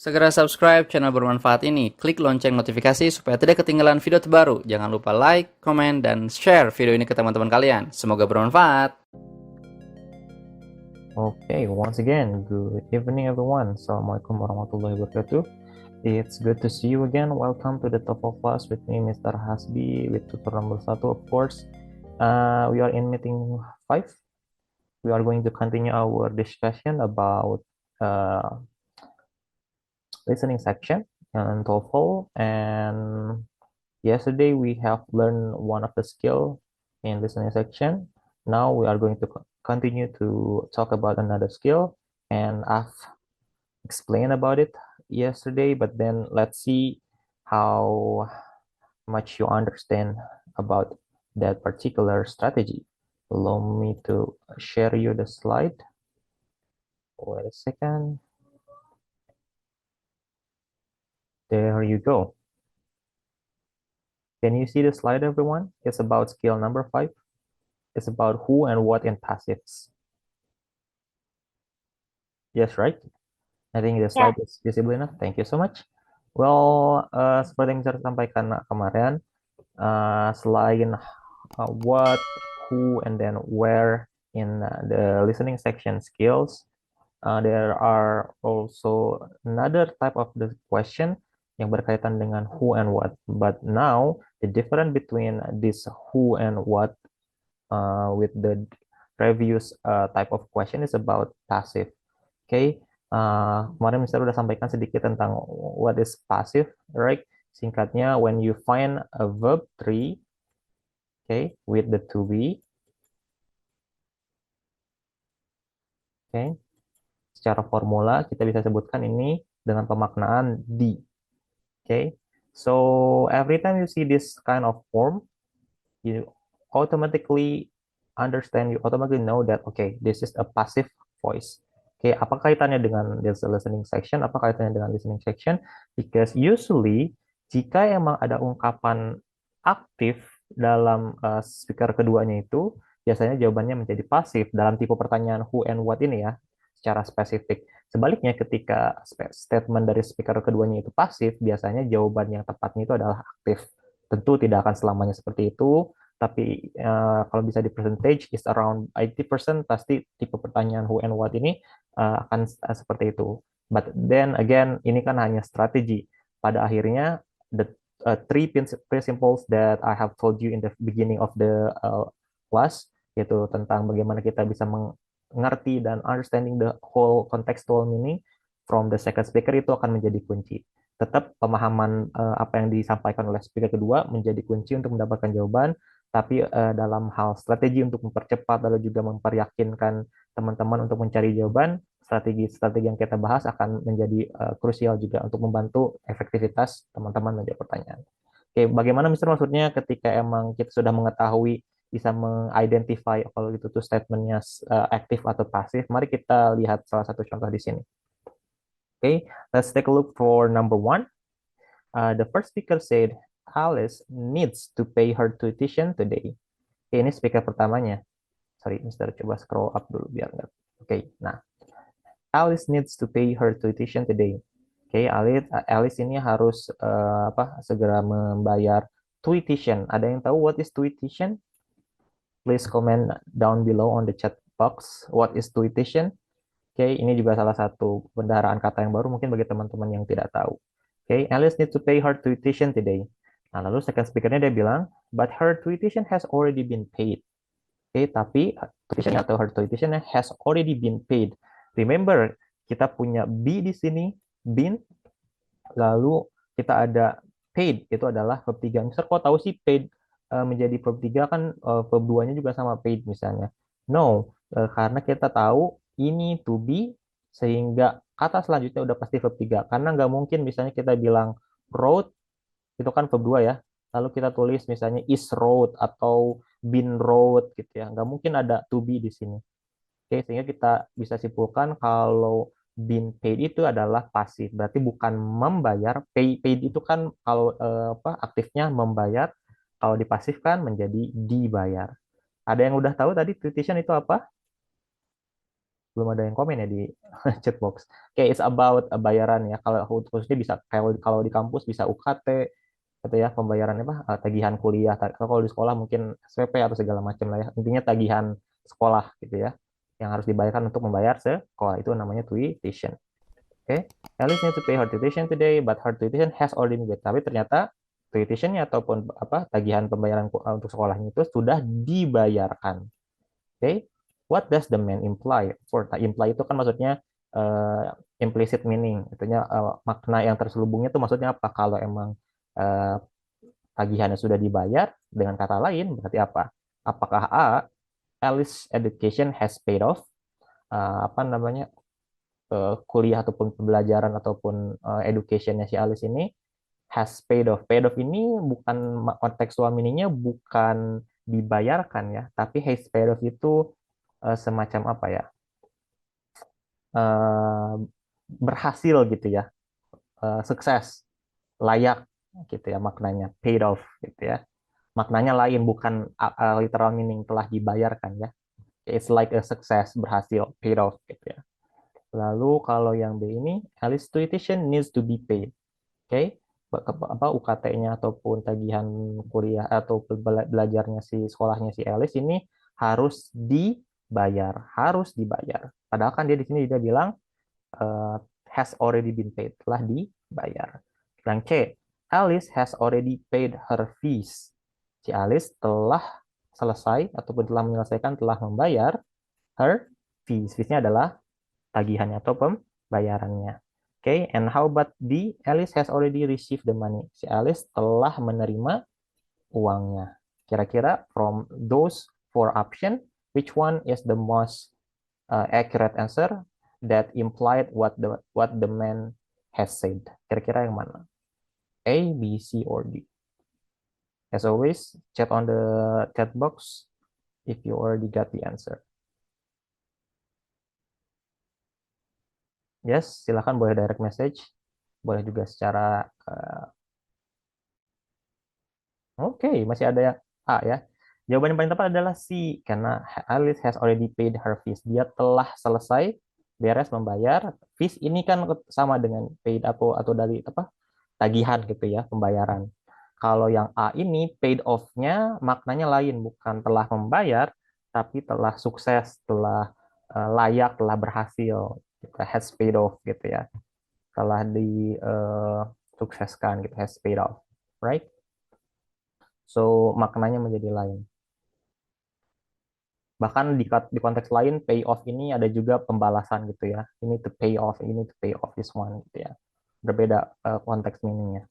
Segera subscribe channel bermanfaat ini. Klik lonceng notifikasi supaya tidak ketinggalan video terbaru. Jangan lupa like, komen, dan share video ini ke teman-teman kalian. Semoga bermanfaat. Okay, once again, good evening everyone. Assalamualaikum warahmatullahi wabarakatuh. It's good to see you again. Welcome to the top of class with me, Mr. Hasbi, with tutor number 1, of course. We are in meeting 5. We are going to continue our discussion about uh, listening section and TOEFL. And yesterday we have learned one of the skill in listening section. Now we are going to continue to talk about another skill, and I've explained about it yesterday, but then let's see how much you understand about that particular strategy. Allow me to share you the slide. Wait a second. There you go. Can you see the slide, everyone? It's about skill number 5. It's about who and what in passives. Yes, right? I think the slide is visible enough. Thank you so much. Well, seperti yang saya sampaikan kemarin, selain what, who, and then where in the listening section skills, there are also another type of the question yang berkaitan dengan who and what. But now the difference between this who and what with the previous type of question is about passive. Okay, kemarin Mister udah sampaikan sedikit tentang what is passive, right? Singkatnya, when you find a verb tree, okay, with the to be, okay, secara formula kita bisa sebutkan ini dengan pemaknaan di, okay. So every time you see this kind of form, you automatically understand, you automatically know that okay, this is a passive voice. Oke, apa kaitannya dengan this listening section? Apa kaitannya dengan listening section? Because usually jika emang ada ungkapan aktif dalam speaker keduanya itu, biasanya jawabannya menjadi pasif dalam tipe pertanyaan who and what ini ya, secara spesifik. Sebaliknya ketika statement dari speaker keduanya itu pasif, biasanya jawaban yang tepatnya itu adalah aktif. Tentu tidak akan selamanya seperti itu, tapi kalau bisa di percentage is around 80%, pasti tipe pertanyaan who and what ini akan seperti itu. But then again, ini kan hanya strategi. Pada akhirnya, the three principles that I have told you in the beginning of the class, yaitu tentang bagaimana kita bisa mengerti dan understanding the whole contextual meaning from the second speaker, itu akan menjadi kunci. Tetap pemahaman apa yang disampaikan oleh speaker kedua menjadi kunci untuk mendapatkan jawaban, tapi dalam hal strategi untuk mempercepat lalu juga memperyakinkan teman-teman untuk mencari jawaban, strategi-strategi yang kita bahas akan menjadi krusial juga untuk membantu efektivitas teman-teman menjawab pertanyaan. Oke, bagaimana Mister maksudnya ketika emang kita sudah mengetahui bisa mengidentify kalau itu tuh statementnya aktif atau pasif? Mari kita lihat salah satu contoh di sini. Oke, let's take a look for number 1. The first speaker said, Alice needs to pay her tuition today. Oke, ini speaker pertamanya. Sorry, Mister, coba scroll up dulu biar nggak. Oke, nah, Alice needs to pay her tuition today. Oke, Alice ini harus segera membayar tuition. Ada yang tahu what is tuition? Please comment down below on the chat box. What is tuition? Oke, ini juga salah satu bendaharaan kata yang baru mungkin bagi teman-teman yang tidak tahu. Oke, Alice needs to pay her tuition today. Nah, lalu second speaker-nya dia bilang, but her tuition has already been paid. Oke, tapi tuition atau her tuition has already been paid. Remember, kita punya be di sini, been, lalu kita ada paid, itu adalah verb 3. Mister, kok tahu sih paid menjadi verb 3 kan verb 2-nya juga sama paid misalnya. No, karena kita tahu ini to be, sehingga kata selanjutnya udah pasti verb 3. Karena nggak mungkin misalnya kita bilang wrote, itu kan verb 2 ya. Lalu kita tulis misalnya is wrote atau been wrote gitu ya. Nggak mungkin ada to be di sini. Oke, sehingga kita bisa simpulkan kalau been paid itu adalah pasif, berarti bukan membayar. Paid itu kan kalau aktifnya membayar, kalau dipasifkan menjadi dibayar. Ada yang udah tahu tadi tuition itu apa? belum ada yang komen ya di chat box. Oke, it's about bayaran ya. Kalau khususnya bisa kalau di kampus bisa UKT gitu ya, pembayaran apa tagihan kuliah. Atau kalau di sekolah mungkin SPP atau segala macam lah ya. Intinya tagihan sekolah gitu ya, yang harus dibayarkan untuk membayar sekolah, itu namanya tuition. Oke, Alice need to pay her tuition today, but her tuition has already been paid. Tapi ternyata tuitionnya ataupun apa tagihan pembayaran untuk sekolahnya itu sudah dibayarkan. Oke, what does the man imply? For imply itu kan maksudnya implicit meaning, itunya makna yang terselubungnya itu maksudnya apa? Kalau emang uh, tagihannya sudah dibayar, dengan kata lain berarti apa? Apakah A, Alice education has paid off? Apa namanya kuliah ataupun pembelajaran ataupun educationnya si Alice ini has paid off. Paid off ini bukan kontekstual meaningnya bukan dibayarkan ya, tapi has paid off itu semacam apa ya? eh, Berhasil gitu ya, sukses, layak gitu ya maknanya, paid off gitu ya. Maknanya lain bukan literal meaning telah dibayarkan ya. It's like a success, berhasil, paid off gitu ya. Lalu kalau yang B ini, Alice tuition needs to be paid. Oke, apa UKT-nya ataupun tagihan kuliah atau belajarnya si sekolahnya si Alice ini harus dibayar. Padahal kan dia di sini juga bilang uh, has already been paid, telah dibayar. Yang C, Alice has already paid her fees. Si Alice telah selesai ataupun telah menyelesaikan, telah membayar her fees. Fees-nya adalah tagihannya atau pembayarannya. Oke, okay, and how about D? Alice has already received the money. Si Alice telah menerima uangnya. Kira-kira from those four options, which one is the most accurate answer that implied what the man has said? Kira-kira yang mana? A, B, C, or D? As always, chat on the chat box if you already got the answer. Yes, silakan boleh direct message, boleh juga secara oke, masih ada yang A ya. Jawaban yang paling tepat adalah C, karena Alice has already paid her fees. Dia telah selesai beres membayar. Fees ini kan sama dengan paid atau dari apa tagihan gitu ya, pembayaran. Kalau yang A ini paid off-nya maknanya lain, bukan telah membayar, tapi telah sukses, telah layak, telah berhasil. Kita has paid off gitu ya. Telah disukseskan gitu, has paid off. Right? So, maknanya menjadi lain. Bahkan di konteks lain, pay off ini ada juga pembalasan gitu ya. Ini to pay off, ini to pay off this one gitu ya. Berbeda konteks meaningnya.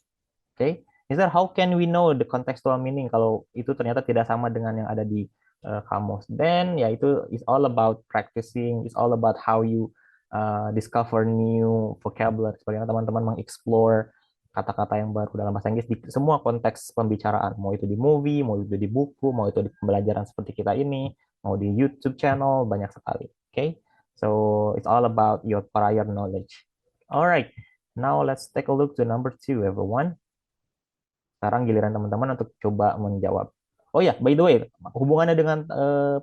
Oke, okay? Mister, how can we know the contextual meaning kalau itu ternyata tidak sama dengan yang ada di kamus? Then, ya itu is all about practicing, is all about how you discover new vocabulary. Bagaimana teman-teman mengeksplor kata-kata yang baru dalam bahasa Inggris di semua konteks pembicaraan. Mau itu di movie, mau itu di buku, mau itu di pembelajaran seperti kita ini, mau di YouTube channel, banyak sekali. Oke, okay? So it's all about your prior knowledge. Alright, now let's take a look to number 2, everyone. Sekarang giliran teman-teman untuk coba menjawab. Oh ya, by the way, hubungannya dengan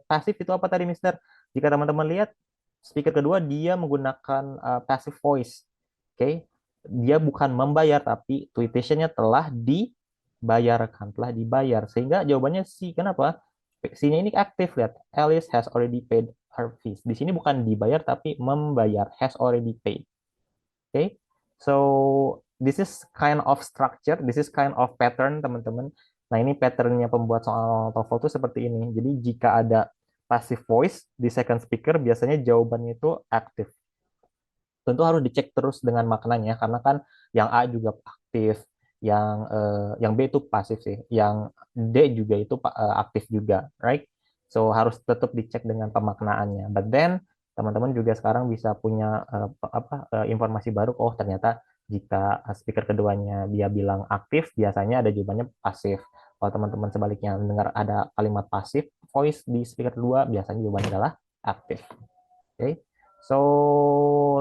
pasif itu apa tadi, Mister? Jika teman-teman lihat, speaker kedua dia menggunakan passive voice. Oke, okay? Dia bukan membayar, tapi tuition-nya telah dibayarkan, telah dibayar. Sehingga jawabannya C. Kenapa? C-nya ini aktif, lihat. Alice has already paid her fees. Di sini bukan dibayar, tapi membayar. Has already paid. Oke, okay? So this is kind of structure, this is kind of pattern, teman-teman. Nah, ini patternnya pembuat soal TOEFL itu seperti ini. Jadi jika ada passive voice di second speaker, biasanya jawabannya itu aktif. Tentu harus dicek terus dengan maknanya, karena kan yang A juga aktif, yang B itu pasif sih, yang D juga itu aktif juga, right? So harus tetap dicek dengan pemaknaannya. But then teman-teman juga sekarang bisa punya informasi baru. Oh, ternyata jika speaker keduanya dia bilang aktif, biasanya ada jawabannya pasif. Kalau teman-teman sebaliknya mendengar ada kalimat pasif voice di speaker kedua, biasanya jawabannya adalah aktif. Oke. Okay? So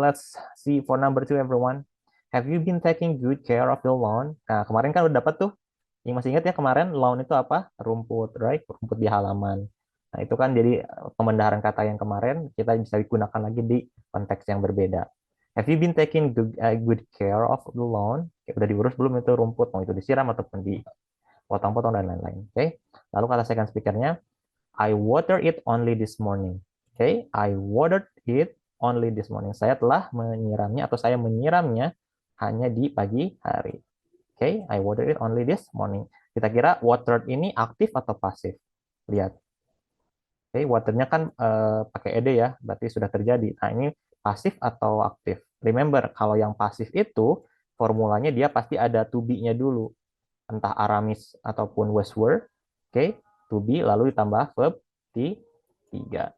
let's see for number 2, everyone. Have you been taking good care of your lawn? Nah, kemarin kan udah dapat tuh. Yang masih ingat ya kemarin lawn itu apa? Rumput, right? Rumput di halaman. Nah, itu kan jadi pembendaharaan kata yang kemarin kita bisa digunakan lagi di konteks yang berbeda. Have you been taking good care of the lawn? Udah diurus belum itu rumput, mau itu disiram ataupun dipotong-potong dan lain-lain. Oke. Lalu kata second speakernya, I watered it only this morning. Oke, I watered it only this morning. Saya telah menyiramnya atau saya menyiramnya hanya di pagi hari. Oke, I watered it only this morning. Kita kira watered ini aktif atau pasif? Lihat. Oke, waternya kan pakai ed ya, berarti sudah terjadi. Nah, ini pasif atau aktif? Remember, kalau yang pasif itu formulanya dia pasti ada to be-nya dulu. Entah Aramis ataupun was were. Oke, to be lalu ditambah verb tiga.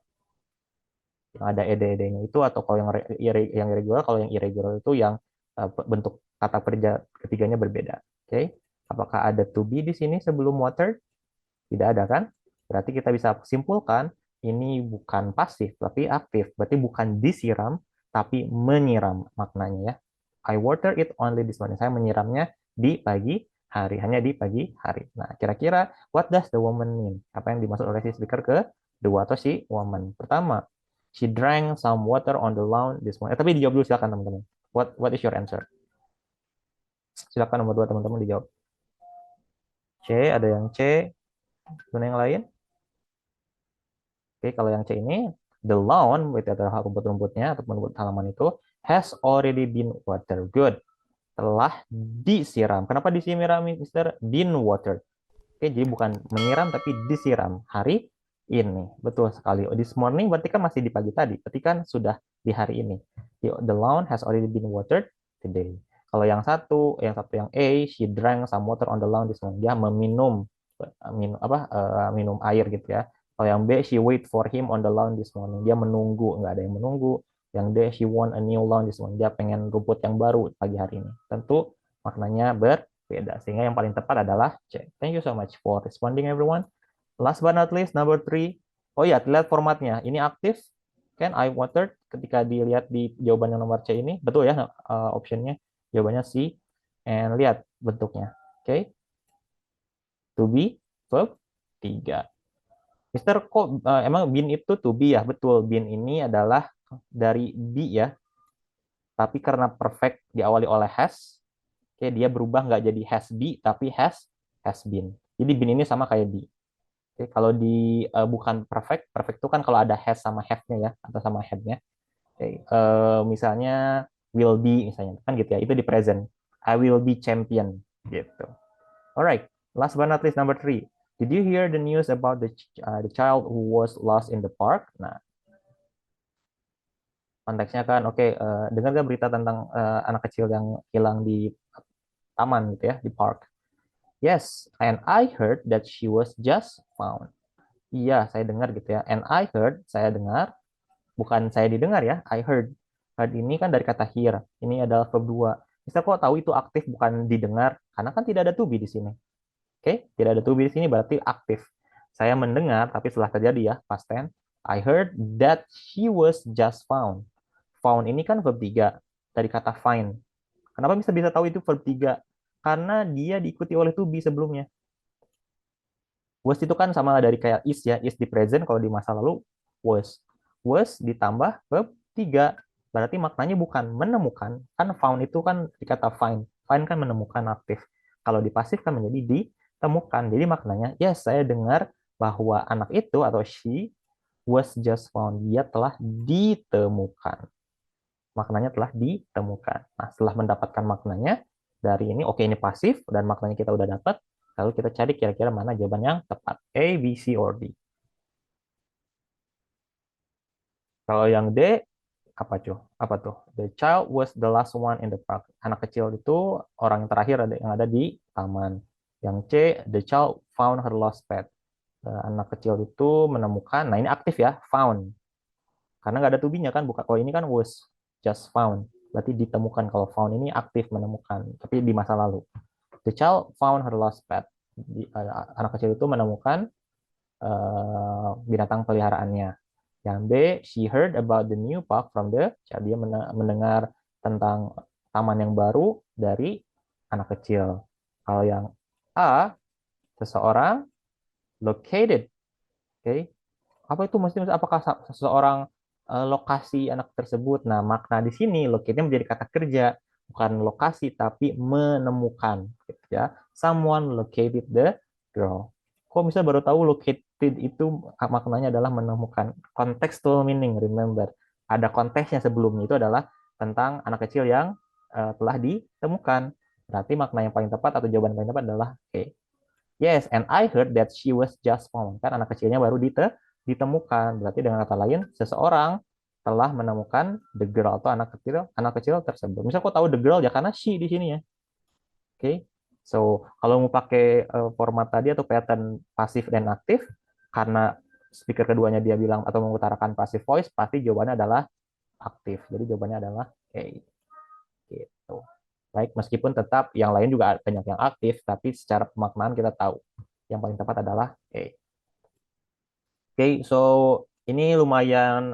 Yang ada ed-ed-nya itu, atau kalau yang irregular, kalau yang irregular itu yang bentuk kata kerja ketiganya berbeda. Oke, apakah ada to be di sini sebelum water? Tidak ada kan? Berarti kita bisa simpulkan ini bukan pasif tapi aktif. Berarti bukan disiram tapi menyiram maknanya ya. I water it only this morning. Saya menyiramnya di pagi hari, hanya di pagi hari. Nah, kira-kira what does the woman mean? Apa yang dimaksud oleh si speaker kedua atau si woman? Pertama, she drank some water on the lawn this morning. Tapi dijawab dulu silakan teman-teman. What is your answer? Silakan nomor 2 teman-teman dijawab. C, ada yang C. Mana yang lain? Oke, kalau yang C ini, the lawn, berarti adalah rumput-rumputnya ataupun rumput halaman itu, has already been watered. Good. Telah disiram. Kenapa disiram, Mister? Been watered. Oke, jadi bukan menyiram, tapi disiram. Hari ini. Betul sekali. This morning berarti kan masih di pagi tadi. Berarti kan sudah di hari ini. The lawn has already been watered today. Kalau yang satu yang A, she drank some water on the lawn this morning. Dia meminum minum air gitu ya. Kalau yang B, she wait for him on the lawn this morning. Dia menunggu, nggak ada yang menunggu. Yang D, she want a new lawn this morning. Dia pengen rumput yang baru pagi hari ini. Tentu maknanya berbeda. Sehingga yang paling tepat adalah C. Thank you so much for responding everyone. Last but not least, number 3. Oh ya, lihat formatnya. Ini aktif. Can I watered? Ketika dilihat di jawaban yang nomor C ini, betul ya optionnya. Jawabannya C. And lihat bentuknya. Oke. Okay. To be, verb 3. Mister, kok emang been itu to be ya? Betul, been ini adalah dari be ya. Tapi karena perfect diawali oleh has, oke, dia berubah nggak jadi has be, tapi has been. Jadi been ini sama kayak be. Oke, kalau di bukan perfect, perfect itu kan kalau ada has sama have-nya ya, atau sama have-nya. Oke, misalnya will be, misalnya kan gitu ya. Itu di present. I will be champion gitu. Alright, last but not least, number 3. Did you hear the news about the child who was lost in the park? Nah, konteksnya kan, oke, dengar gak berita tentang anak kecil yang hilang di taman gitu ya, di park? Yes, and I heard that she was just found. Iya, saya dengar gitu ya. And I heard, saya dengar, bukan saya didengar ya, I heard. Heard ini kan dari kata hear. Ini adalah verb 2. Bisa kok tahu itu aktif bukan didengar? Karena kan tidak ada to be di sini. Oke, tidak ada to be di sini berarti aktif. Saya mendengar, tapi setelah terjadi ya, past tense. I heard that she was just found. Found ini kan verb 3 dari kata find. Kenapa bisa tahu itu verb 3? Karena dia diikuti oleh to be sebelumnya. Was itu kan sama dari kayak is ya, is di present, kalau di masa lalu was. Was ditambah verb 3. Berarti maknanya bukan menemukan, kan found itu kan di kata find. Find kan menemukan aktif. Kalau di pasif kan menjadi ditemukan. Jadi maknanya, yes, saya dengar bahwa anak itu atau she was just found. Dia telah ditemukan. Maknanya telah ditemukan. Nah, setelah mendapatkan maknanya dari ini, oke, ini pasif dan maknanya kita udah dapat. Lalu kita cari kira-kira mana jawaban yang tepat. A, B, C, or D. Kalau yang D, apa tuh? Apa tuh? The child was the last one in the park. Anak kecil itu orang yang terakhir yang ada di taman. Yang C, the child found her lost pet. Anak kecil itu menemukan, nah ini aktif ya, found. Karena nggak ada to be-nya kan, bukan. Kalau ini kan was just found. Berarti ditemukan. Kalau found ini aktif menemukan, tapi di masa lalu. The child found her lost pet. Anak kecil itu menemukan binatang peliharaannya. Yang B, she heard about the new park from the child. Dia mendengar tentang taman yang baru dari anak kecil. Kalau yang A, seseorang located, okay, Apa itu mesti apakah seseorang lokasi anak tersebut? Nah, makna di sini locate-nya menjadi kata kerja, bukan lokasi tapi menemukan gitu ya. Someone located the girl. Kok bisa baru tahu located itu maknanya adalah menemukan. Contextual meaning, remember. Ada konteksnya sebelumnya itu adalah tentang anak kecil yang telah ditemukan. Berarti makna yang paling tepat atau jawaban yang paling tepat adalah okay. Yes, and I heard that she was just found. Kan anak kecilnya baru ditemukan. Berarti dengan kata lain, seseorang telah menemukan the girl atau anak kecil tersebut. Misal kok tahu the girl ya karena she di sini ya. Oke. Okay? So, kalau mau pakai format tadi atau pattern pasif dan aktif, karena speaker keduanya dia bilang atau mengutarakan passive voice, pasti jawabannya adalah aktif. Jadi jawabannya adalah okay. Gitu. Baik, meskipun tetap yang lain juga banyak yang aktif, tapi secara pemaknaan kita tahu yang paling tepat adalah okay. Oke, so ini lumayan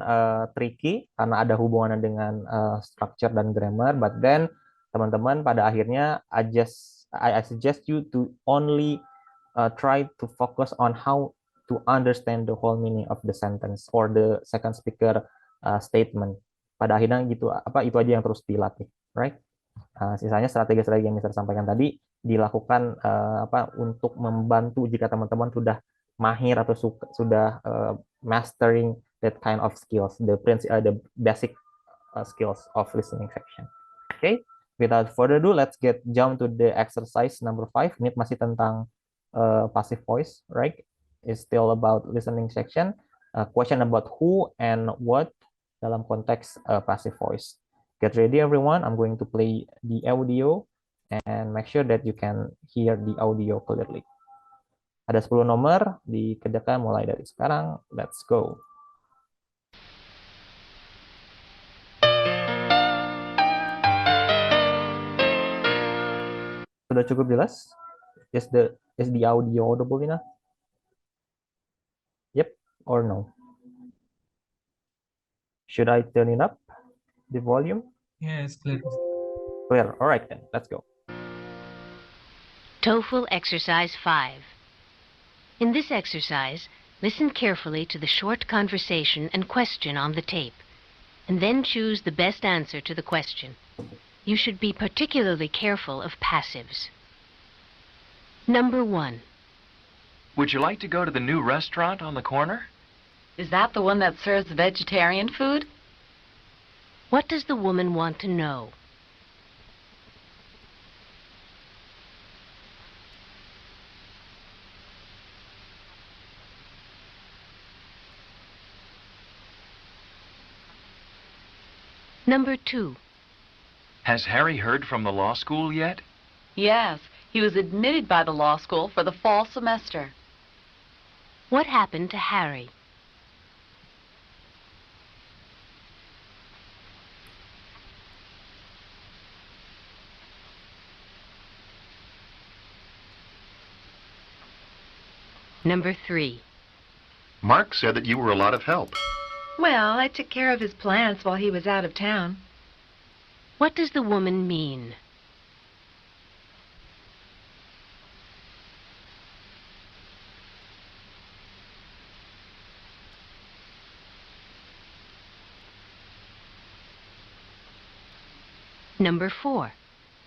tricky karena ada hubungannya dengan structure dan grammar, but then teman-teman pada akhirnya I suggest you to only try to focus on how to understand the whole meaning of the sentence or the second speaker statement. Pada akhirnya gitu, apa itu aja yang terus dilatih, right? Sisanya strategi-strategi yang Mister sampaikan tadi dilakukan untuk membantu jika teman-teman sudah mahir atau sudah mastering that kind of skills, the basic skills of listening section. Okay, without further ado, let's jump to the exercise number 5. Ini masih tentang passive voice, right? It's still about listening section. Question about who and what dalam konteks passive voice. Get ready everyone, I'm going to play the audio and make sure that you can hear the audio clearly. Ada 10 nomor, dikerjakan mulai dari sekarang. Let's go. Sudah cukup jelas? Is the audio audible enough? Yep or no? Should I turn it up, the volume? Yes, clear. Clear. All right then, let's go. TOEFL Exercise 5. In this exercise, listen carefully to the short conversation and question on the tape, and then choose the best answer to the question. You should be particularly careful of passives. Number 1. Would you like to go to the new restaurant on the corner? Is that the one that serves vegetarian food? What does the woman want to know? Number 2. Has Harry heard from the law school yet? Yes, he was admitted by the law school for the fall semester. What happened to Harry? Number 3. Mark said that you were a lot of help. Well, I took care of his plants while he was out of town. What does the woman mean? Number 4.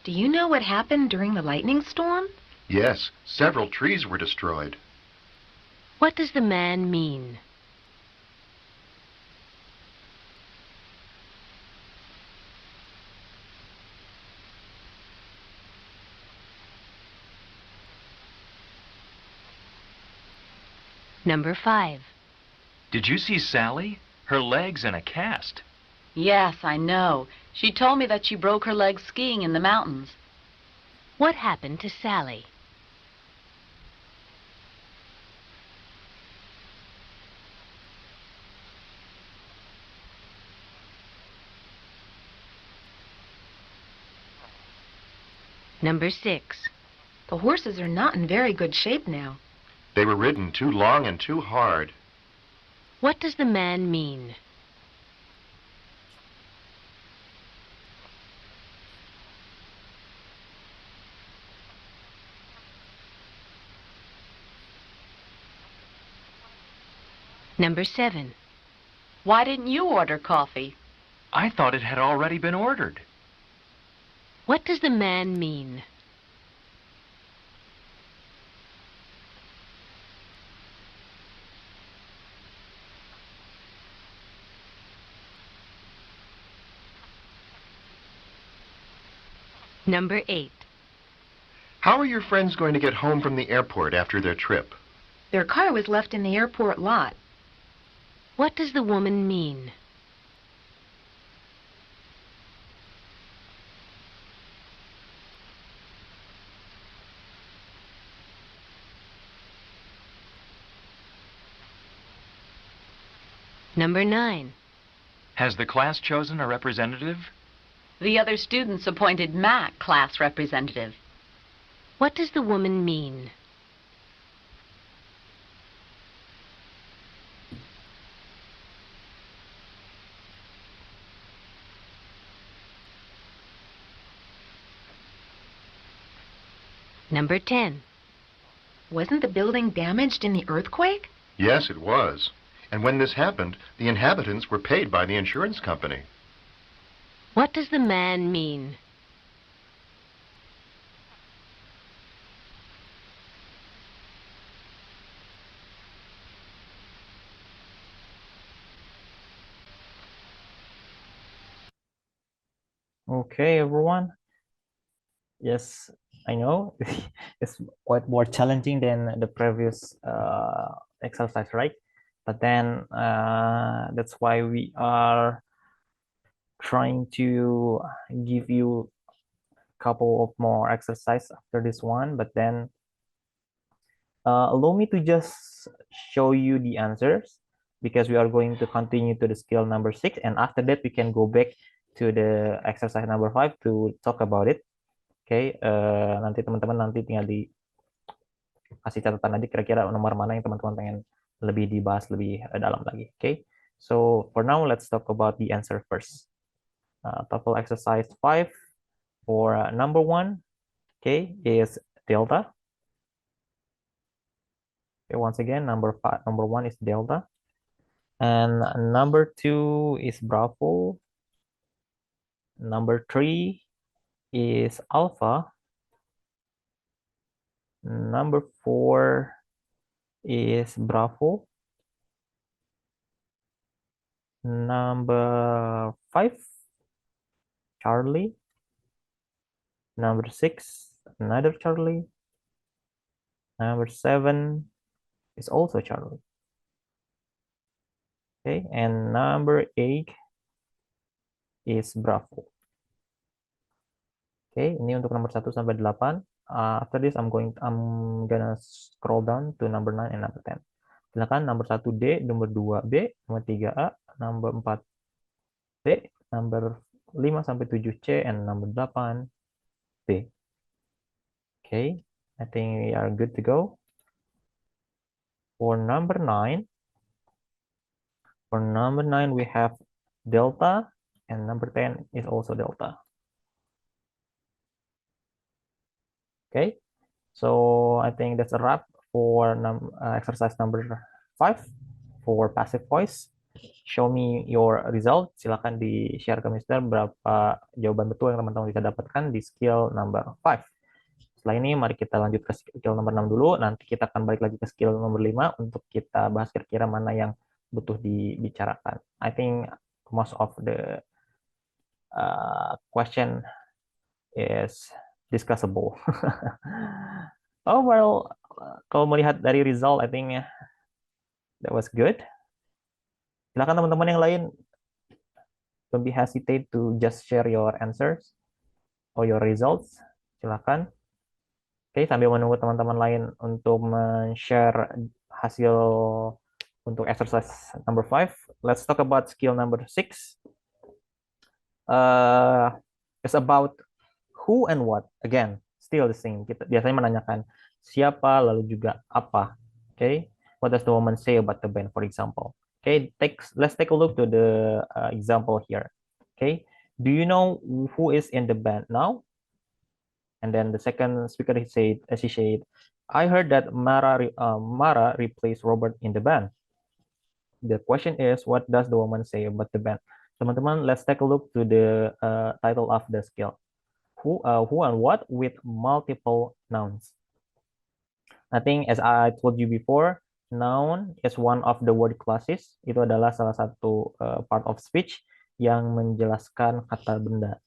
Do you know what happened during the lightning storm? Yes, several trees were destroyed. What does the man mean? Number 5. Did you see Sally? Her leg's in a cast. Yes, I know. She told me that she broke her leg skiing in the mountains. What happened to Sally? Number 6. The horses are not in very good shape now. They were ridden too long and too hard. What does the man mean? Number 7. Why didn't you order coffee? I thought it had already been ordered. What does the man mean? Number 8. How are your friends going to get home from the airport after their trip? Their car was left in the airport lot. What does the woman mean? Number 9. Has the class chosen a representative? The other students appointed Mac class representative. What does the woman mean? Number 10. Wasn't the building damaged in the earthquake? Yes, it was. And when this happened, the inhabitants were paid by the insurance company. What does the man mean? Okay, everyone. Yes, I know it's quite more challenging than the previous exercise, right? But then that's why we are trying to give you a couple of more exercise after this one. But then allow me to just show you the answers, because we are going to continue to the skill number 6, and after that we can go back to the exercise number 5 to talk about it. Oke, nanti teman-teman tinggal kasih catatan aja kira-kira nomor mana yang teman-teman pengen lebih dibahas lebih dalam lagi. Oke, so for now let's talk about the answer first. TOEFL exercise 5 for number 1, okay, is delta. Okay, once again, number 1 is delta, and number 2 is Bravo. Number 3 is alpha. Number 4 is Bravo. Number 5, Charlie. Number 6, another Charlie. Number 7 is also Charlie. Okay, and number 8 is Bravo. Okay, ini untuk nomor 1 sampai 8. After this, I'm gonna scroll down to number 9 and number 10. Silakan nomor 1 D, nomor 2 B, nomor 3 A, nomor 4 B, nomor 5 sampai 7 C, and nomor 8 B. Okay, I think we are good to go. For number 9, we have delta, and number 10 is also delta. Okay, so I think that's a wrap for exercise number 5 for passive voice. Show me your result. Silakan di-share ke Mister berapa jawaban betul yang teman-teman bisa dapatkan di skill number 5. Setelah ini mari kita lanjut ke skill nomor 6 dulu. Nanti kita akan balik lagi ke skill nomor 5 untuk kita bahas kira-kira mana yang butuh dibicarakan. I think most of the question is discussable. Oh well, kalau melihat dari result, I think that was good. Silakan teman-teman yang lain, don't be hesitate to just share your answers or your results. Silakan. Oke, sambil menunggu teman-teman lain untuk men-share hasil untuk exercise number 5, let's talk about skill number 6. It's about who and what. Again, still the same. Kita biasanya menanyakan siapa, lalu juga apa. Okay, what does the woman say about the band, for example? Okay, let's take a look to the example here. Okay, do you know who is in the band now? And then the second speaker she said, I heard that Mara replaced Robert in the band. The question is, what does the woman say about the band? Teman-teman, let's take a look to the title of the skill. Who and what with multiple nouns. I think as I told you before, noun is one of the word classes. Itu adalah salah satu part of speech yang menjelaskan kata benda.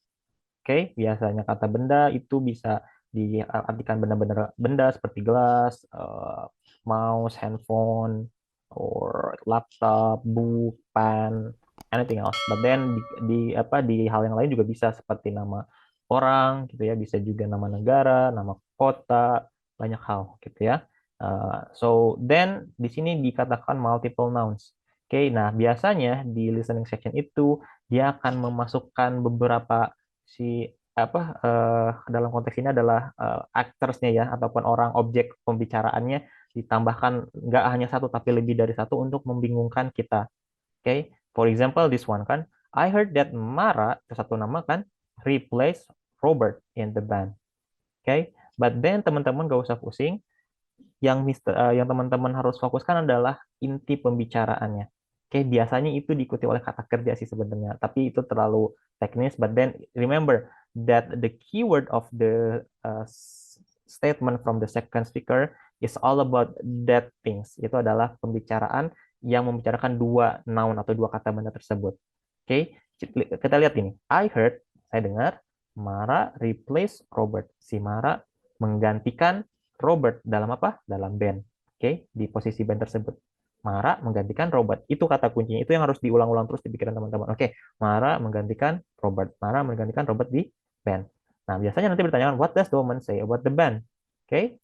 Oke, biasanya kata benda itu bisa diartikan benda seperti gelas, mouse, handphone, or laptop, book, pen, anything else. But then di hal yang lain juga bisa seperti nama orang gitu ya, bisa juga nama negara, nama kota, banyak hal gitu ya. So then di sini dikatakan multiple nouns. Oke, nah biasanya di listening section itu dia akan memasukkan beberapa si dalam konteks ini adalah actors-nya ya ataupun orang objek pembicaraannya ditambahkan nggak hanya satu tapi lebih dari satu untuk membingungkan kita. Oke, for example this one kan, I heard that Mara, satu nama kan, replace Robert in the band. Oke, but then teman-teman gak usah pusing. Yang teman-teman harus fokuskan adalah inti pembicaraannya. Oke, biasanya itu diikuti oleh kata kerja sih sebenarnya, tapi itu terlalu teknis. But then remember that the keyword of the statement from the second speaker is all about that things. Itu adalah pembicaraan yang membicarakan dua noun atau dua kata benda tersebut. Oke, kita lihat ini. I heard, saya dengar, Mara replace Robert. Si Mara menggantikan Robert dalam apa? Dalam band. Oke, di posisi band tersebut. Mara menggantikan Robert. Itu kata kuncinya. Itu yang harus diulang-ulang terus di pikiran teman-teman. Oke, Mara menggantikan Robert. Mara menggantikan Robert di band. Nah, biasanya nanti bertanya, what does the woman say about the band? Oke,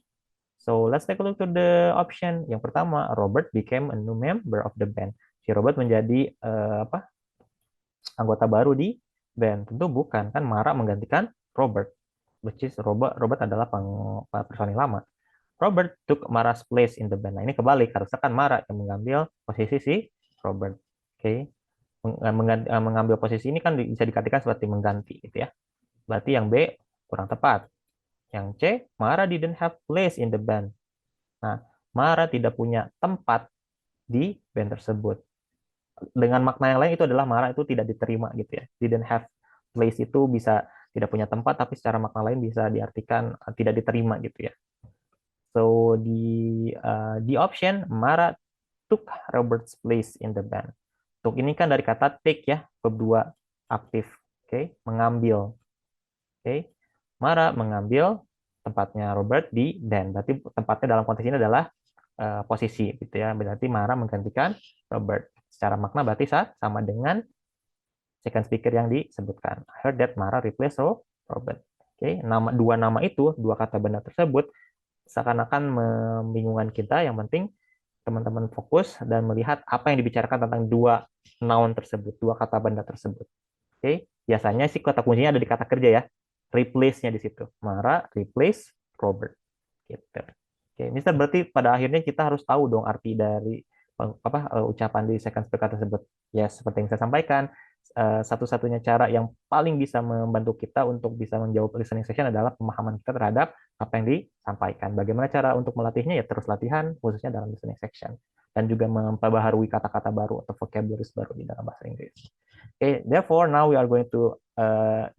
so let's take a look to the option. Yang pertama, Robert became a new member of the band. Si Robert menjadi anggota baru di band. Tentu bukan, kan Mara menggantikan Robert. Which is Robert adalah personil lama. Robert took Mara's place in the band. Nah, ini kebalik. Harusnya kan Mara yang mengambil posisi si Robert. Oke. Mengambil posisi ini kan bisa dikatakan seperti mengganti gitu ya. Berarti yang B kurang tepat. Yang C, Mara didn't have place in the band. Nah, Mara tidak punya tempat di band tersebut. Dengan makna yang lain itu adalah Mara itu tidak diterima gitu ya. Didn't have place itu bisa tidak punya tempat, tapi secara makna lain bisa diartikan tidak diterima gitu ya. So di option Mara took Robert's place in the band. Took ini kan dari kata take ya, verb 2 aktif. Oke, mengambil. Oke. Mara mengambil tempatnya Robert di band. Berarti tempatnya dalam konteks ini adalah posisi gitu ya. Berarti Mara menggantikan Robert. Secara makna berarti sama dengan second speaker yang disebutkan. I heard that Mara replace Robert. Oke, dua nama itu, dua kata benda tersebut seakan-akan membingungkan kita. Yang penting teman-teman fokus dan melihat apa yang dibicarakan tentang dua noun tersebut, dua kata benda tersebut. Oke, biasanya sih kata kuncinya ada di kata kerja ya. Replace-nya di situ. Mara replace Robert. Gitu. Oke, Mister, berarti pada akhirnya kita harus tahu dong arti dari ucapan di second speaker tersebut. Ya, seperti yang saya sampaikan, satu-satunya cara yang paling bisa membantu kita untuk bisa menjawab listening section adalah pemahaman kita terhadap apa yang disampaikan. Bagaimana cara untuk melatihnya? Ya terus latihan, khususnya dalam listening section. Dan juga memperbaharui kata-kata baru atau vocabularies baru di dalam bahasa Inggris. Okay, therefore now we are going to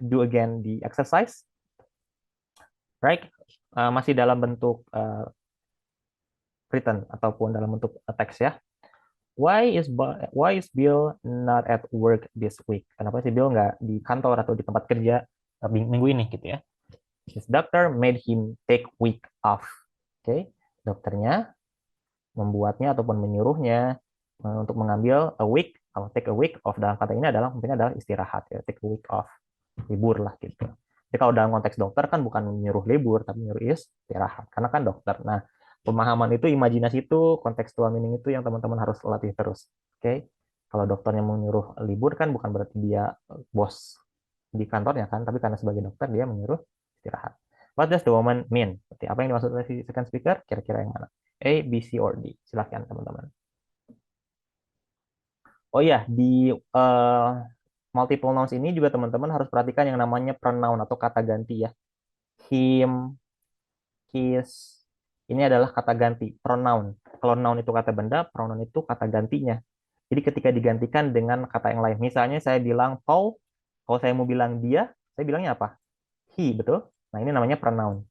do again the exercise. Right? Masih dalam bentuk written ataupun dalam bentuk teks ya. Why is Bill not at work this week? Kenapa sih Bill nggak di kantor atau di tempat kerja minggu ini gitu ya? His doctor made him take week off. Oke, dokternya membuatnya ataupun menyuruhnya untuk mengambil a week atau take a week off. Dalam kata ini adalah mungkin adalah istirahat ya, take a week off, libur lah gitu. Jadi kalau dalam konteks dokter kan bukan menyuruh libur tapi menyuruh istirahat karena kan dokter. Nah, pemahaman itu, imajinasi itu, kontekstual meaning itu yang teman-teman harus latih terus. Oke, kalau dokternya menyuruh libur kan bukan berarti dia bos di kantornya kan, tapi karena sebagai dokter dia menyuruh istirahat. What does the woman mean? Berarti apa yang dimaksud oleh second speaker? Kira-kira yang mana? A, B, C, or D? Silahkan teman-teman. Oh ya, di multiple nouns ini juga teman-teman harus perhatikan yang namanya pronoun atau kata ganti ya. Him, his, ini adalah kata ganti, pronoun. Kalau noun itu kata benda, pronoun itu kata gantinya. Jadi ketika digantikan dengan kata yang lain, misalnya saya bilang Paul, kalau saya mau bilang dia, saya bilangnya apa? He, betul? Nah, ini namanya pronoun.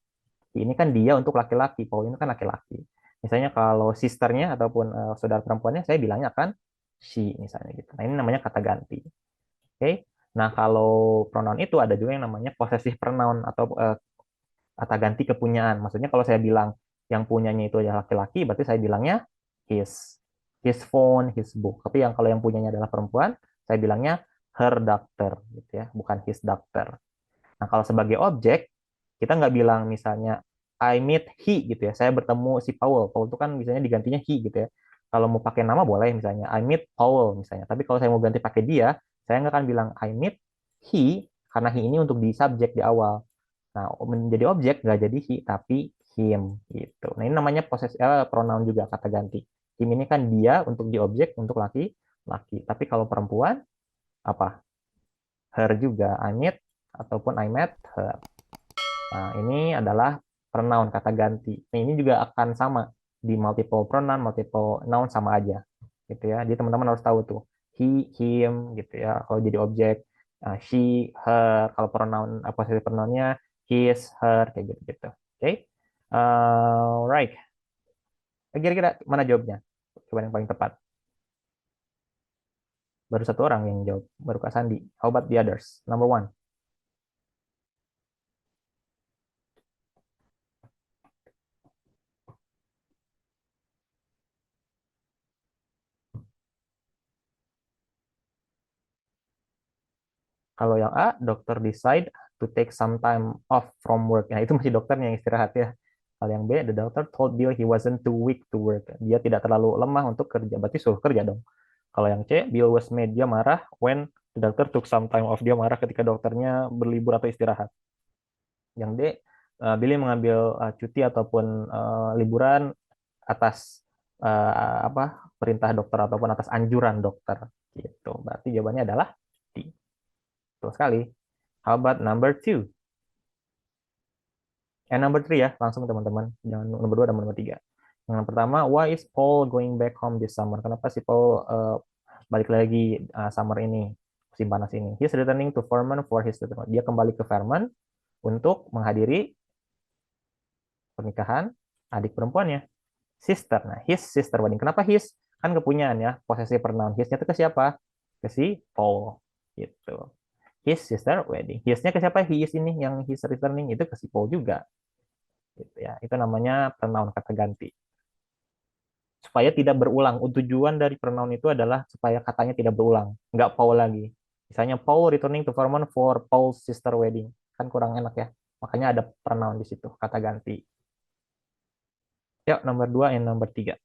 He ini kan dia untuk laki-laki, Paul ini kan laki-laki. Misalnya kalau sisternya ataupun saudara perempuannya, saya bilangnya kan she, misalnya gitu. Nah, ini namanya kata ganti. Oke? Nah, kalau pronoun itu ada juga yang namanya possessive pronoun atau kata ganti kepunyaan. Maksudnya kalau saya bilang yang punyanya itu adalah laki-laki, berarti saya bilangnya his phone, his book. Tapi kalau yang punyanya adalah perempuan, saya bilangnya her doctor, gitu ya, bukan his doctor. Nah, kalau sebagai objek, kita nggak bilang misalnya I meet he gitu ya. Saya bertemu si Paul. Paul itu kan misalnya digantinya he gitu ya. Kalau mau pakai nama boleh misalnya I meet Paul misalnya. Tapi kalau saya mau ganti pakai dia, saya nggak akan bilang I meet he karena he ini untuk di subjek di awal. Nah, menjadi objek nggak jadi he tapi him gitu. Nah, ini namanya pronoun juga kata ganti. Him ini kan dia untuk di objek untuk laki-laki. Tapi kalau perempuan apa? Her juga. I meet ataupun I met her. Nah, ini adalah pronoun kata ganti. Nah, ini juga akan sama di multiple pronoun, multiple noun sama aja, gitu ya. Jadi teman-teman harus tahu tuh he, him, gitu ya. Kalau jadi objek, she, her. Kalau pronoun, posisi pronounnya his, her, kayak gitu-gitu. Oke, right. Kira-kira mana jawabnya? Coba yang paling tepat. Baru satu orang yang jawab, baru Kak Sandi. How about the others? Number one. Kalau yang A, dokter decide to take some time off from work. Nah, itu masih dokternya yang istirahat ya. Kalau yang B, the doctor told Bill he wasn't too weak to work. Dia tidak terlalu lemah untuk kerja. Berarti suruh kerja dong. Kalau yang C, Bill was mad. Dia marah when the doctor took some time off. Dia marah ketika dokternya berlibur atau istirahat. Yang D, Billy mengambil cuti ataupun liburan atas perintah dokter ataupun atas anjuran dokter. Gitu. Berarti jawabannya adalah D. Betul sekali. How about number two? Number three ya, langsung teman-teman. Jangan nomor dua dan nomor tiga. Yang pertama, why is Paul going back home this summer? Kenapa si Paul balik lagi summer ini, musim panas ini? He's returning to Vermont for his return. Dia kembali ke Vermont untuk menghadiri pernikahan adik perempuannya, sister. Nah, his sister wedding. Kenapa his? Kan kepunyaan ya, posisi pronoun. His-nya itu ke siapa? Ke si Paul. Gitu. His sister wedding. His-nya ke siapa? His ini yang his returning itu ke si Paul juga. Gitu ya. Itu namanya pronoun kata ganti. Supaya tidak berulang. Tujuan dari pronoun itu adalah supaya katanya tidak berulang. Nggak Paul lagi. Misalnya Paul returning to Vermont for Paul's sister wedding. Kan kurang enak ya. Makanya ada pronoun di situ, kata ganti. Yuk, nomor 2 dan nomor 3.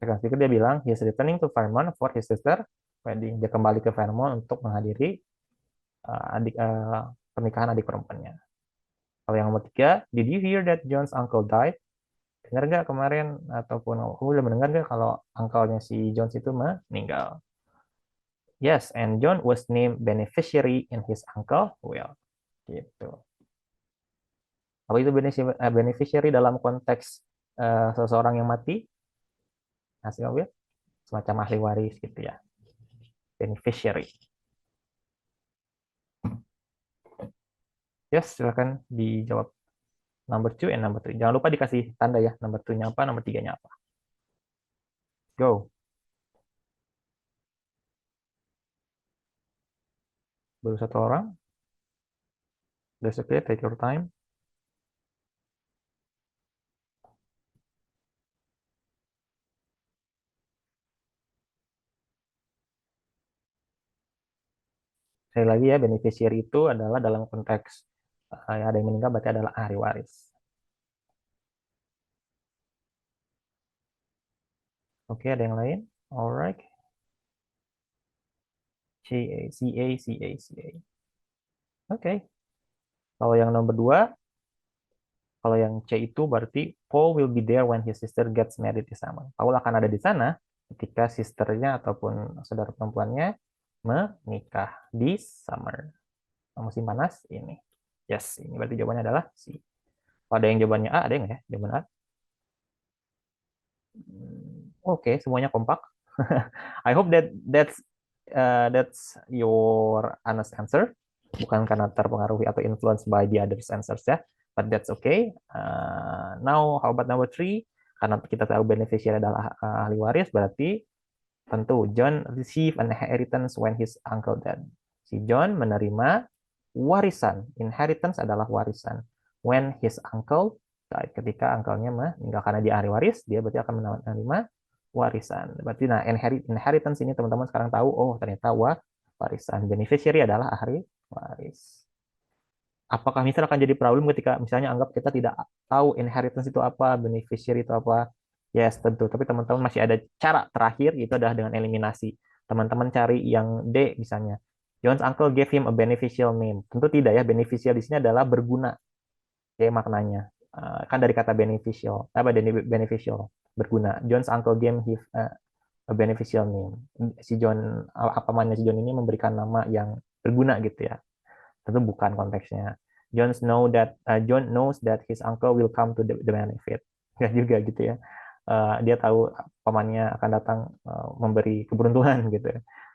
Sekarang dia bilang, he's returning to Vermont for his sister wedding. Dia kembali ke Vermont untuk menghadiri pernikahan adik perempuannya. Kalau yang nomor 3, did you hear that John's uncle died? Dengar nggak kemarin, ataupun kamu udah mendengar nggak kalau uncle-nya si Jones itu meninggal? Yes, and John was named beneficiary in his uncle will. Gitu. Apa itu beneficiary dalam konteks seseorang yang mati? Hasil will? Semacam ahli waris gitu ya. Beneficiary. Yes, silakan dijawab. Number 2 and number 3. Jangan lupa dikasih tanda ya. Number 2-nya apa, number 3-nya apa. Go. Baru satu orang. That's okay, take your time. Sekali lagi ya, beneficiary itu adalah dalam konteks ada yang meninggal berarti adalah ahli waris. Oke, ada yang lain? Alright. C-A. Oke. Kalau yang nomor 2, kalau yang C itu berarti Paul will be there when his sister gets married this summer. Paul akan ada di sana ketika sisternya ataupun saudara perempuannya menikah di summer. Musim panas ini. Yes, ini berarti jawabannya adalah C. Ada yang jawabannya A, ada yang ya? Jawaban A. Oke, semuanya kompak. I hope that's your honest answer, bukan karena terpengaruhi atau influenced by the others answers ya, but that's okay. Now how about number 3? Karena kita tahu beneficiary adalah ahli waris, berarti tentu John receive an inheritance when his uncle died. Si John menerima warisan. Inheritance adalah warisan. When his uncle died, ketika uncle-nya meninggal, karena dia ahli waris, dia berarti akan menerima warisan. Berarti nah inheritance ini teman-teman sekarang tahu, oh ternyata warisan. Beneficiary adalah ahli waris. Apakah misalnya akan jadi problem ketika misalnya anggap kita tidak tahu inheritance itu apa, beneficiary itu apa? Yes, tentu. Tapi teman-teman masih ada cara terakhir, itu adalah dengan eliminasi. Teman-teman cari yang D misalnya. John's uncle gave him a beneficial name. Tentu tidak ya, beneficial di sini adalah berguna. Oke, maknanya. Kan dari kata beneficial. Beneficial, berguna. John's uncle gave him a beneficial name. Si John, apa namanya si John ini memberikan nama yang berguna gitu ya. Tentu bukan konteksnya. John knows that his uncle will come to the benefit. Enggak juga gitu ya. Dia tahu pamannya akan datang memberi keberuntungan gitu.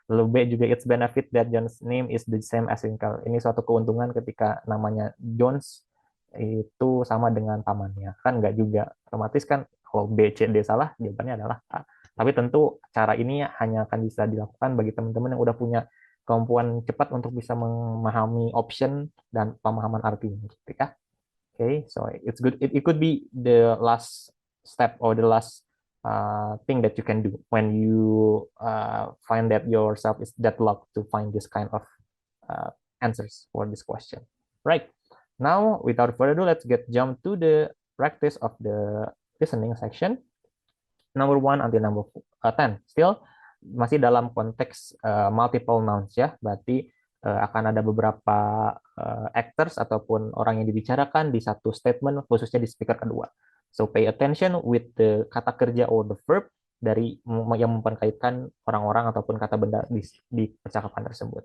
Lalu B juga, it's benefit that John's name is the same as uncle. Ini suatu keuntungan ketika namanya John's itu sama dengan pamannya. Kan enggak juga. Otomatis kan kalau B, C, D salah, jawabannya adalah A. Tapi tentu cara ini hanya akan bisa dilakukan bagi teman-teman yang udah punya kemampuan cepat untuk bisa memahami option dan pemahaman artinya gitu ya. Okay, so it's good. It could be the last step or the last thing that you can do when you find that yourself is deadlocked to find this kind of answers for this question. Right. Now, without further ado, let's jump to the practice of the listening section. Number 1 until number 10. Still masih dalam konteks multiple nouns ya, berarti akan ada beberapa actors ataupun orang yang dibicarakan di satu statement, khususnya di speaker kedua. So pay attention with the kata kerja or the verb dari yang memperkaitkan orang-orang ataupun kata benda di percakapan tersebut.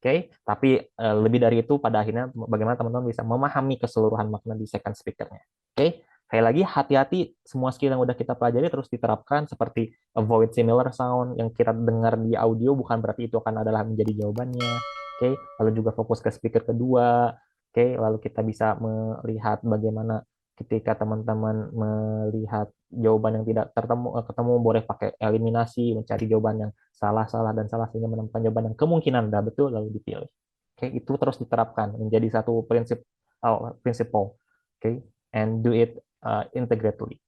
Oke, tapi lebih dari itu pada akhirnya bagaimana teman-teman bisa memahami keseluruhan makna di second speaker-nya. Oke. Sekali lagi, hati-hati semua skill yang udah kita pelajari terus diterapkan, seperti avoid similar sound yang kita dengar di audio bukan berarti itu akan adalah menjadi jawabannya. Oke, lalu juga fokus ke speaker kedua. Oke, lalu kita bisa melihat bagaimana ketika teman-teman melihat jawaban yang tidak ketemu boleh pakai eliminasi, mencari jawaban yang salah dan salah sehingga menemukan jawaban yang kemungkinan udah betul lalu dipilih. Oke, itu terus diterapkan menjadi satu principle. Oke, and do it integrately.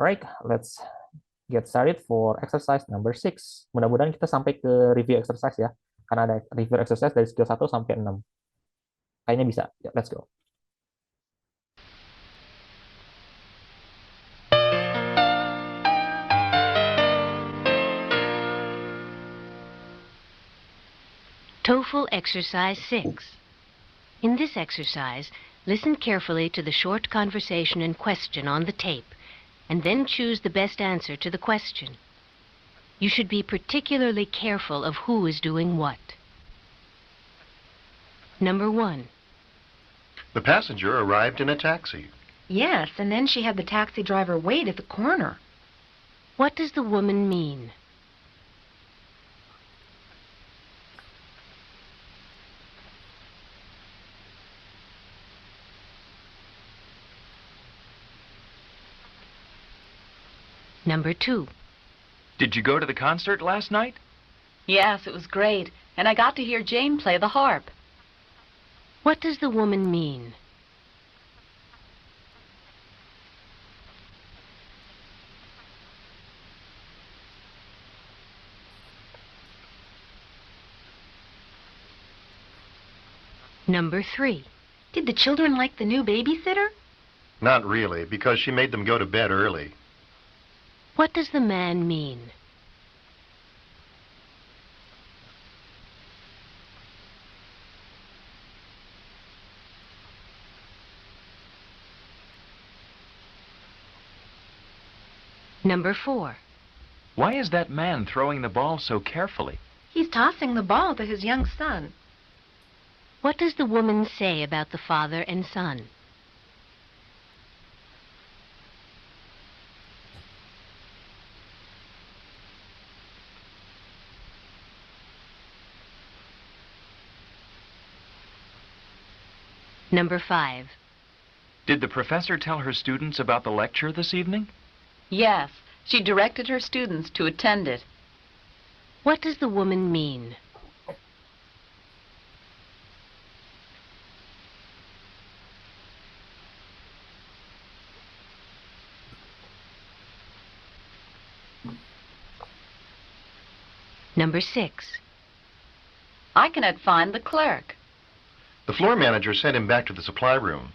Alright, let's get started for exercise number 6. Mudah-mudahan kita sampai ke review exercise ya, karena ada review exercise dari skill 1 sampai 6. Kayaknya bisa. Ya, let's go. TOEFL Exercise 6. In this exercise, listen carefully to the short conversation and question on the tape, and then choose the best answer to the question. You should be particularly careful of who is doing what. Number 1. The passenger arrived in a taxi. Yes, and then she had the taxi driver wait at the corner. What does the woman mean? Number 2. Did you go to the concert last night? Yes, it was great, and I got to hear Jane play the harp. What does the woman mean? Number 3. Did the children like the new babysitter? Not really, because she made them go to bed early. What does the man mean? Number 4. Why is that man throwing the ball so carefully? He's tossing the ball to his young son. What does the woman say about the father and son? Number 5. Did the professor tell her students about the lecture this evening? Yes, she directed her students to attend it. What does the woman mean? Number 6. I cannot find the clerk. The floor manager sent him back to the supply room.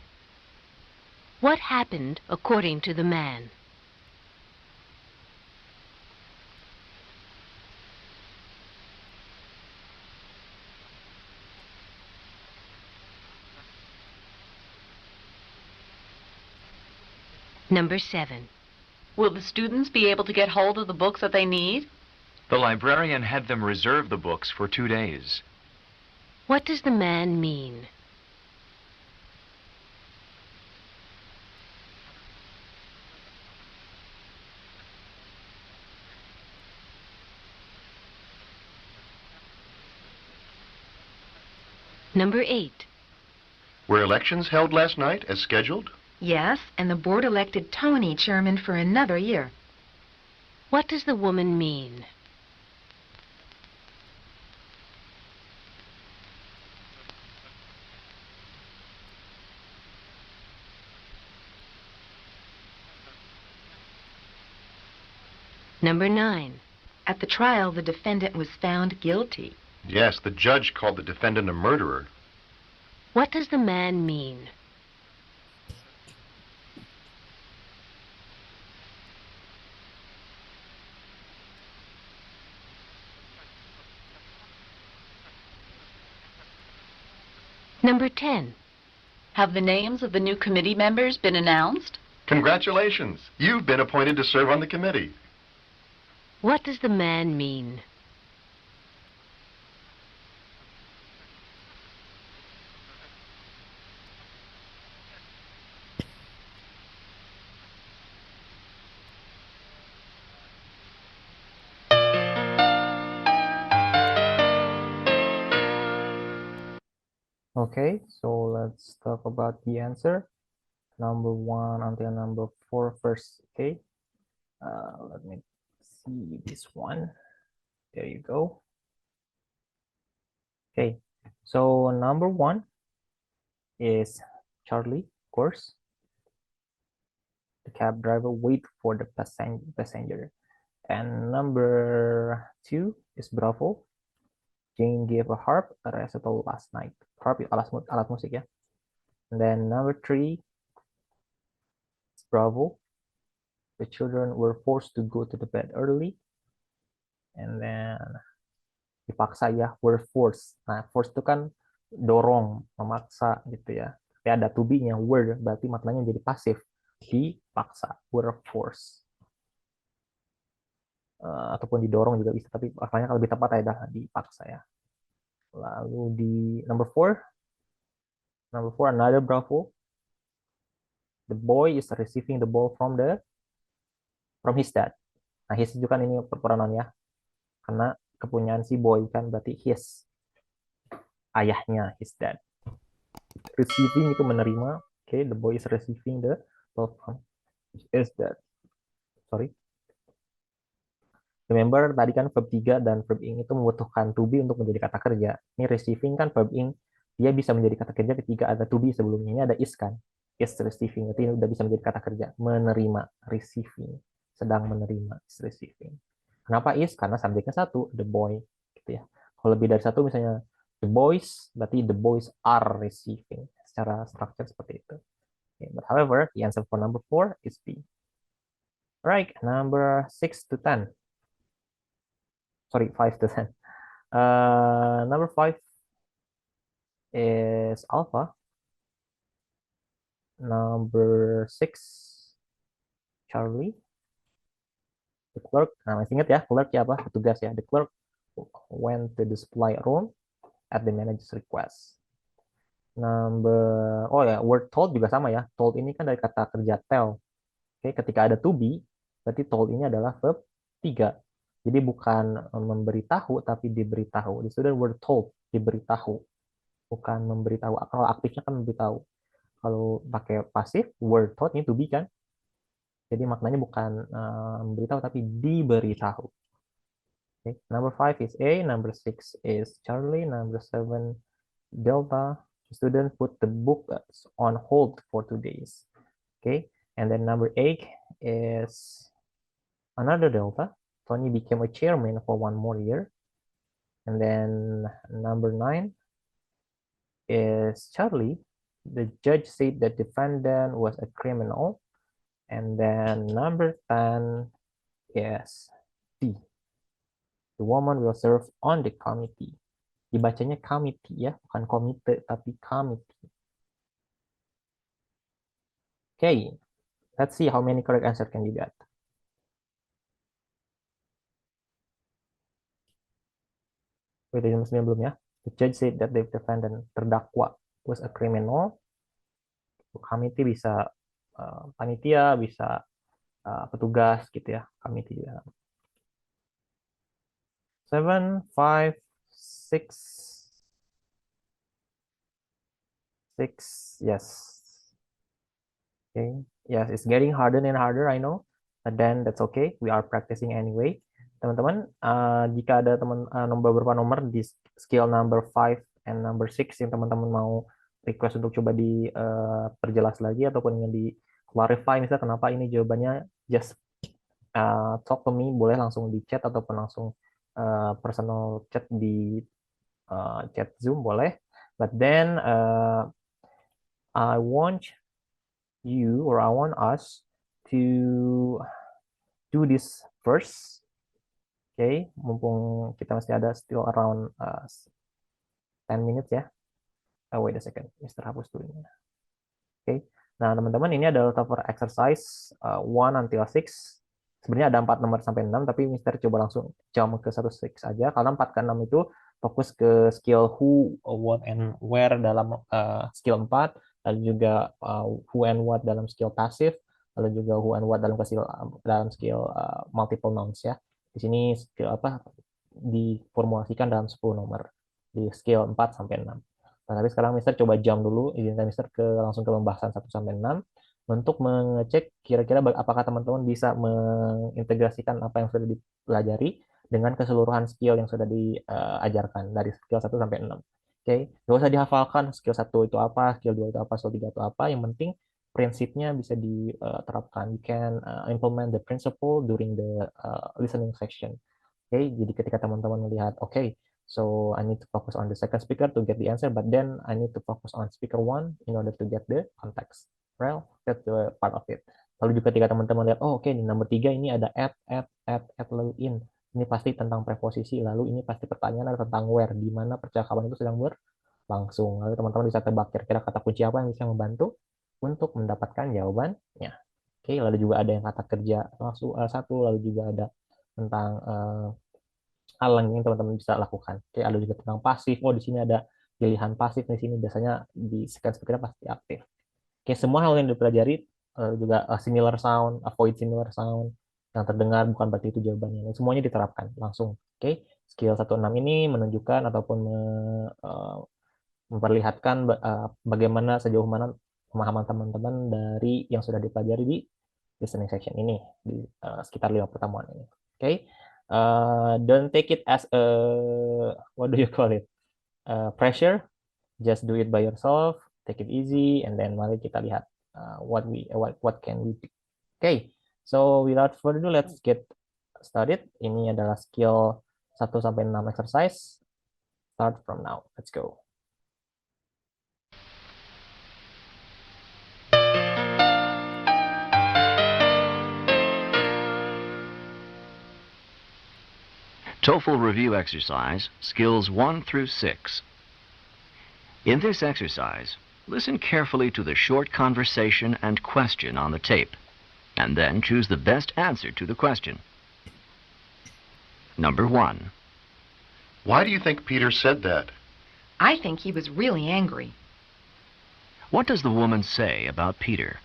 What happened according to the man? Number 7. Will the students be able to get hold of the books that they need? The librarian had them reserve the books for 2 days. What does the man mean? Number 8. Were elections held last night as scheduled? Yes, and the board elected Tony chairman for another year. What does the woman mean? Number 9. At the trial, the defendant was found guilty. Yes, the judge called the defendant a murderer. What does the man mean? Number 10. Have the names of the new committee members been announced? Congratulations! You've been appointed to serve on the committee. What does the man mean? Okay, so let's talk about the answer. Number 1 until number 4 first. Okay, let me see this one. There you go. Okay, so number 1 is Charlie, of course. The cab driver wait for the passenger. And number 2 is Bravo. Jane gave a harp a recital last night. Harp alat musik ya. And then number 3 is Bravo. The children were forced to go to the bed early. And then dipaksa ya, were forced. Nah, forced itu kan dorong, memaksa gitu ya. Tapi ada to be-nya, were, berarti maknanya jadi pasif. Dipaksa, were forced. Ataupun didorong juga bisa, tapi maknanya kalau lebih tepat adalah dipaksa ya. Lalu di number 4, another Bravo. The boy is receiving the ball from his dad. Nah, his itu kan ini perperanan ya, karena kepunyaan si boy kan berarti his, ayahnya, his dad. Receiving itu menerima. Okay, the boy is receiving the ball from his dad. Sorry. Remember tadi kan verb 3 dan verb ing itu membutuhkan to be untuk menjadi kata kerja. Ini receiving kan verb ing, dia bisa menjadi kata kerja ketika ada to be sebelumnya. Ini ada is kan. Is receiving, itu udah bisa menjadi kata kerja. Menerima, receiving. Sedang menerima, is receiving. Kenapa is? Karena subjeknya satu, the boy. Gitu ya. Kalau lebih dari satu misalnya the boys, berarti the boys are receiving. Secara structure seperti itu. Okay, but however, the answer for number 4 is B. Right, number 6 to 10. Sorry, 5 to 10. Number 5 is Alpha. Number 6, Charlie. The clerk, nah masih ingat ya, clerk ya apa? Petugas ya. The clerk went to the supply room at the manager's request. Oh ya, word told juga sama ya. Told ini kan dari kata kerja tell. Oke, ketika ada to be, berarti told ini adalah verb 3. Jadi bukan memberitahu, tapi diberitahu. The student were told, diberitahu. bukan memberitahu. Kalau aktifnya kan memberitahu. Kalau pakai pasif, were taught ini to be kan. Jadi maknanya bukan memberitahu tapi diberitahu. Okay. Number 5 is A, number 6 is Charlie, number 7 Delta. The student put the book on hold for 2 days. Okay, and then number 8 is another Delta. Tony became a chairman for 1 more year. And then number 9 is Charlie. The judge said that defendant was a criminal. And then number 10 is D. The woman will serve on the committee. Dibacanya committee ya, bukan komite, tapi committee. Okay, let's see how many correct answer can you get. Wait, nomor 9 belum ya. The judge said that the defendant terdakwa was a criminal. Committee bisa panitia, bisa petugas gitu ya. Committee juga. 7, 5, 6, 6, yes. Okay, yes, it's getting harder and harder, I know. But then that's okay, we are practicing anyway. Teman-teman, jika ada beberapa nomor di skill number 5 and number 6 yang teman-teman mau request untuk coba diperjelas lagi ataupun ingin di clarify, misalnya kenapa ini jawabannya, just talk to me, boleh langsung di chat ataupun langsung personal chat di chat Zoom boleh. But then I want you or I want us to do this first. Okay, mumpung kita masih ada still around 10 minutes ya. Wait a second, Mr. hapus dulu ini. Okay, nah teman-teman ini adalah cover exercise 1 until 6. Sebenarnya ada 4 nomor sampai 6, tapi Mister coba langsung jump ke 1-6 aja, karena 4 ke 6 itu fokus ke skill who, what, and where dalam skill 4, lalu juga who and what dalam skill passive, lalu juga who and what dalam skill multiple nouns ya. Di sini skill apa diformulasikan dalam 10 nomor di skill 4 sampai 6. Nah, tapi sekarang Mister coba jump dulu, izinkan Mister langsung ke pembahasan 1 sampai 6. Untuk mengecek kira-kira apakah teman-teman bisa mengintegrasikan apa yang sudah dipelajari dengan keseluruhan skill yang sudah diajarkan dari skill 1 sampai 6. Oke, nggak usah dihafalkan skill 1 itu apa, skill 2 itu apa, skill 3 itu apa. Yang penting prinsipnya bisa diterapkan. You can implement the principle during the listening section. Oke, jadi ketika teman-teman melihat, oke, so I need to focus on the second speaker to get the answer, but then I need to focus on speaker 1 in order to get the context. Well, that's the part of it. Lalu juga ketika teman-teman lihat, oh oke, di nomor 3 ini ada at, lalu in. Ini pasti tentang preposisi, lalu ini pasti pertanyaan ada tentang where, di mana percakapan itu sedang berlangsung. Lalu teman-teman bisa tebak kira-kira kata kunci apa yang bisa membantu untuk mendapatkan jawabannya. Oke, lalu juga ada yang kata kerja langsung satu, lalu juga ada tentang hal yang teman-teman bisa lakukan. Oke, lalu juga tentang pasif. Oh, di sini ada pilihan pasif, di sini biasanya di second speaker pasti aktif. Oke, semua hal yang dipelajari juga similar sound, avoid similar sound, yang terdengar bukan berarti itu jawabannya. Semuanya diterapkan langsung. Oke, skill 1-6 ini menunjukkan ataupun memperlihatkan bagaimana sejauh mana pemahaman teman-teman dari yang sudah dipelajari di listening section ini di sekitar 5 pertemuan ini. Oke, don't take it as a what do you call it? Pressure. Just do it by yourself. Take it easy, and then mari kita lihat what can we do. Okay, so without further ado, let's get started. Ini adalah skill 1 sampai 6 exercise. Start from now. Let's go. TOEFL review exercise, skills 1 through 6. In this exercise, listen carefully to the short conversation and question on the tape, and then choose the best answer to the question. Number 1. Why do you think Peter said that? I think he was really angry. What does the woman say about Peter?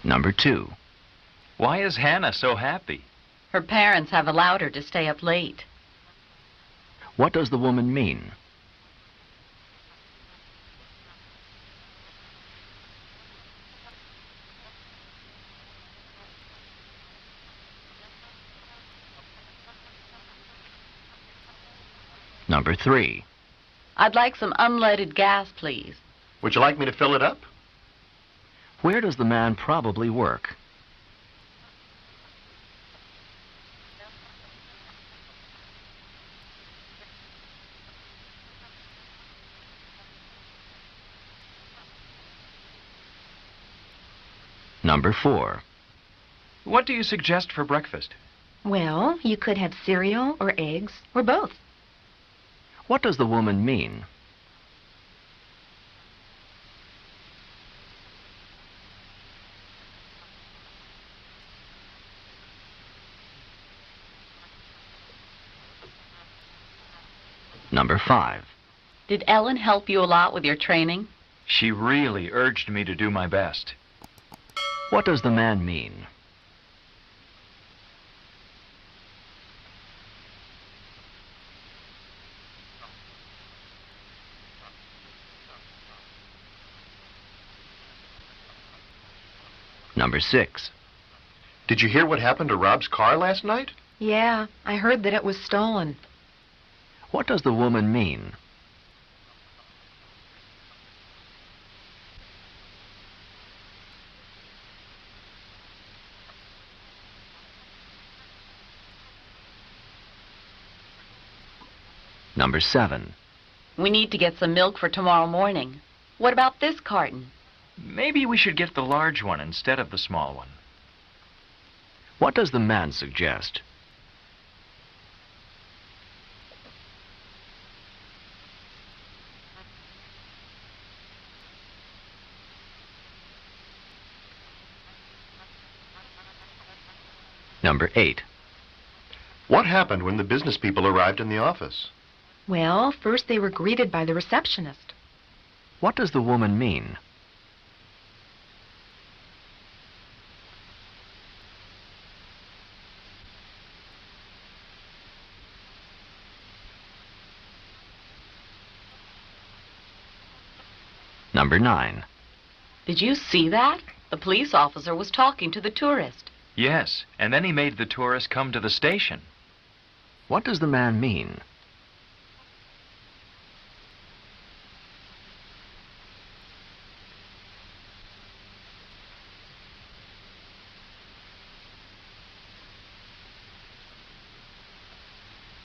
Number 2. Why is Hannah so happy? Her parents have allowed her to stay up late. What does the woman mean? Number 3. I'd like some unleaded gas, please. Would you like me to fill it up? Where does the man probably work? Number 4. What do you suggest for breakfast? Well, you could have cereal or eggs or both. What does the woman mean? Number 5. Did Ellen help you a lot with your training? She really urged me to do my best. What does the man mean? Number 6. Did you hear what happened to Rob's car last night? Yeah, I heard that it was stolen. What does the woman mean? Number 7. We need to get some milk for tomorrow morning. What about this carton? Maybe we should get the large one instead of the small one. What does the man suggest? Number 8. What happened when the business people arrived in the office? Well, first they were greeted by the receptionist. What does the woman mean? Number 9. Did you see that? The police officer was talking to the tourist. Yes, and then he made the tourist come to the station. What does the man mean?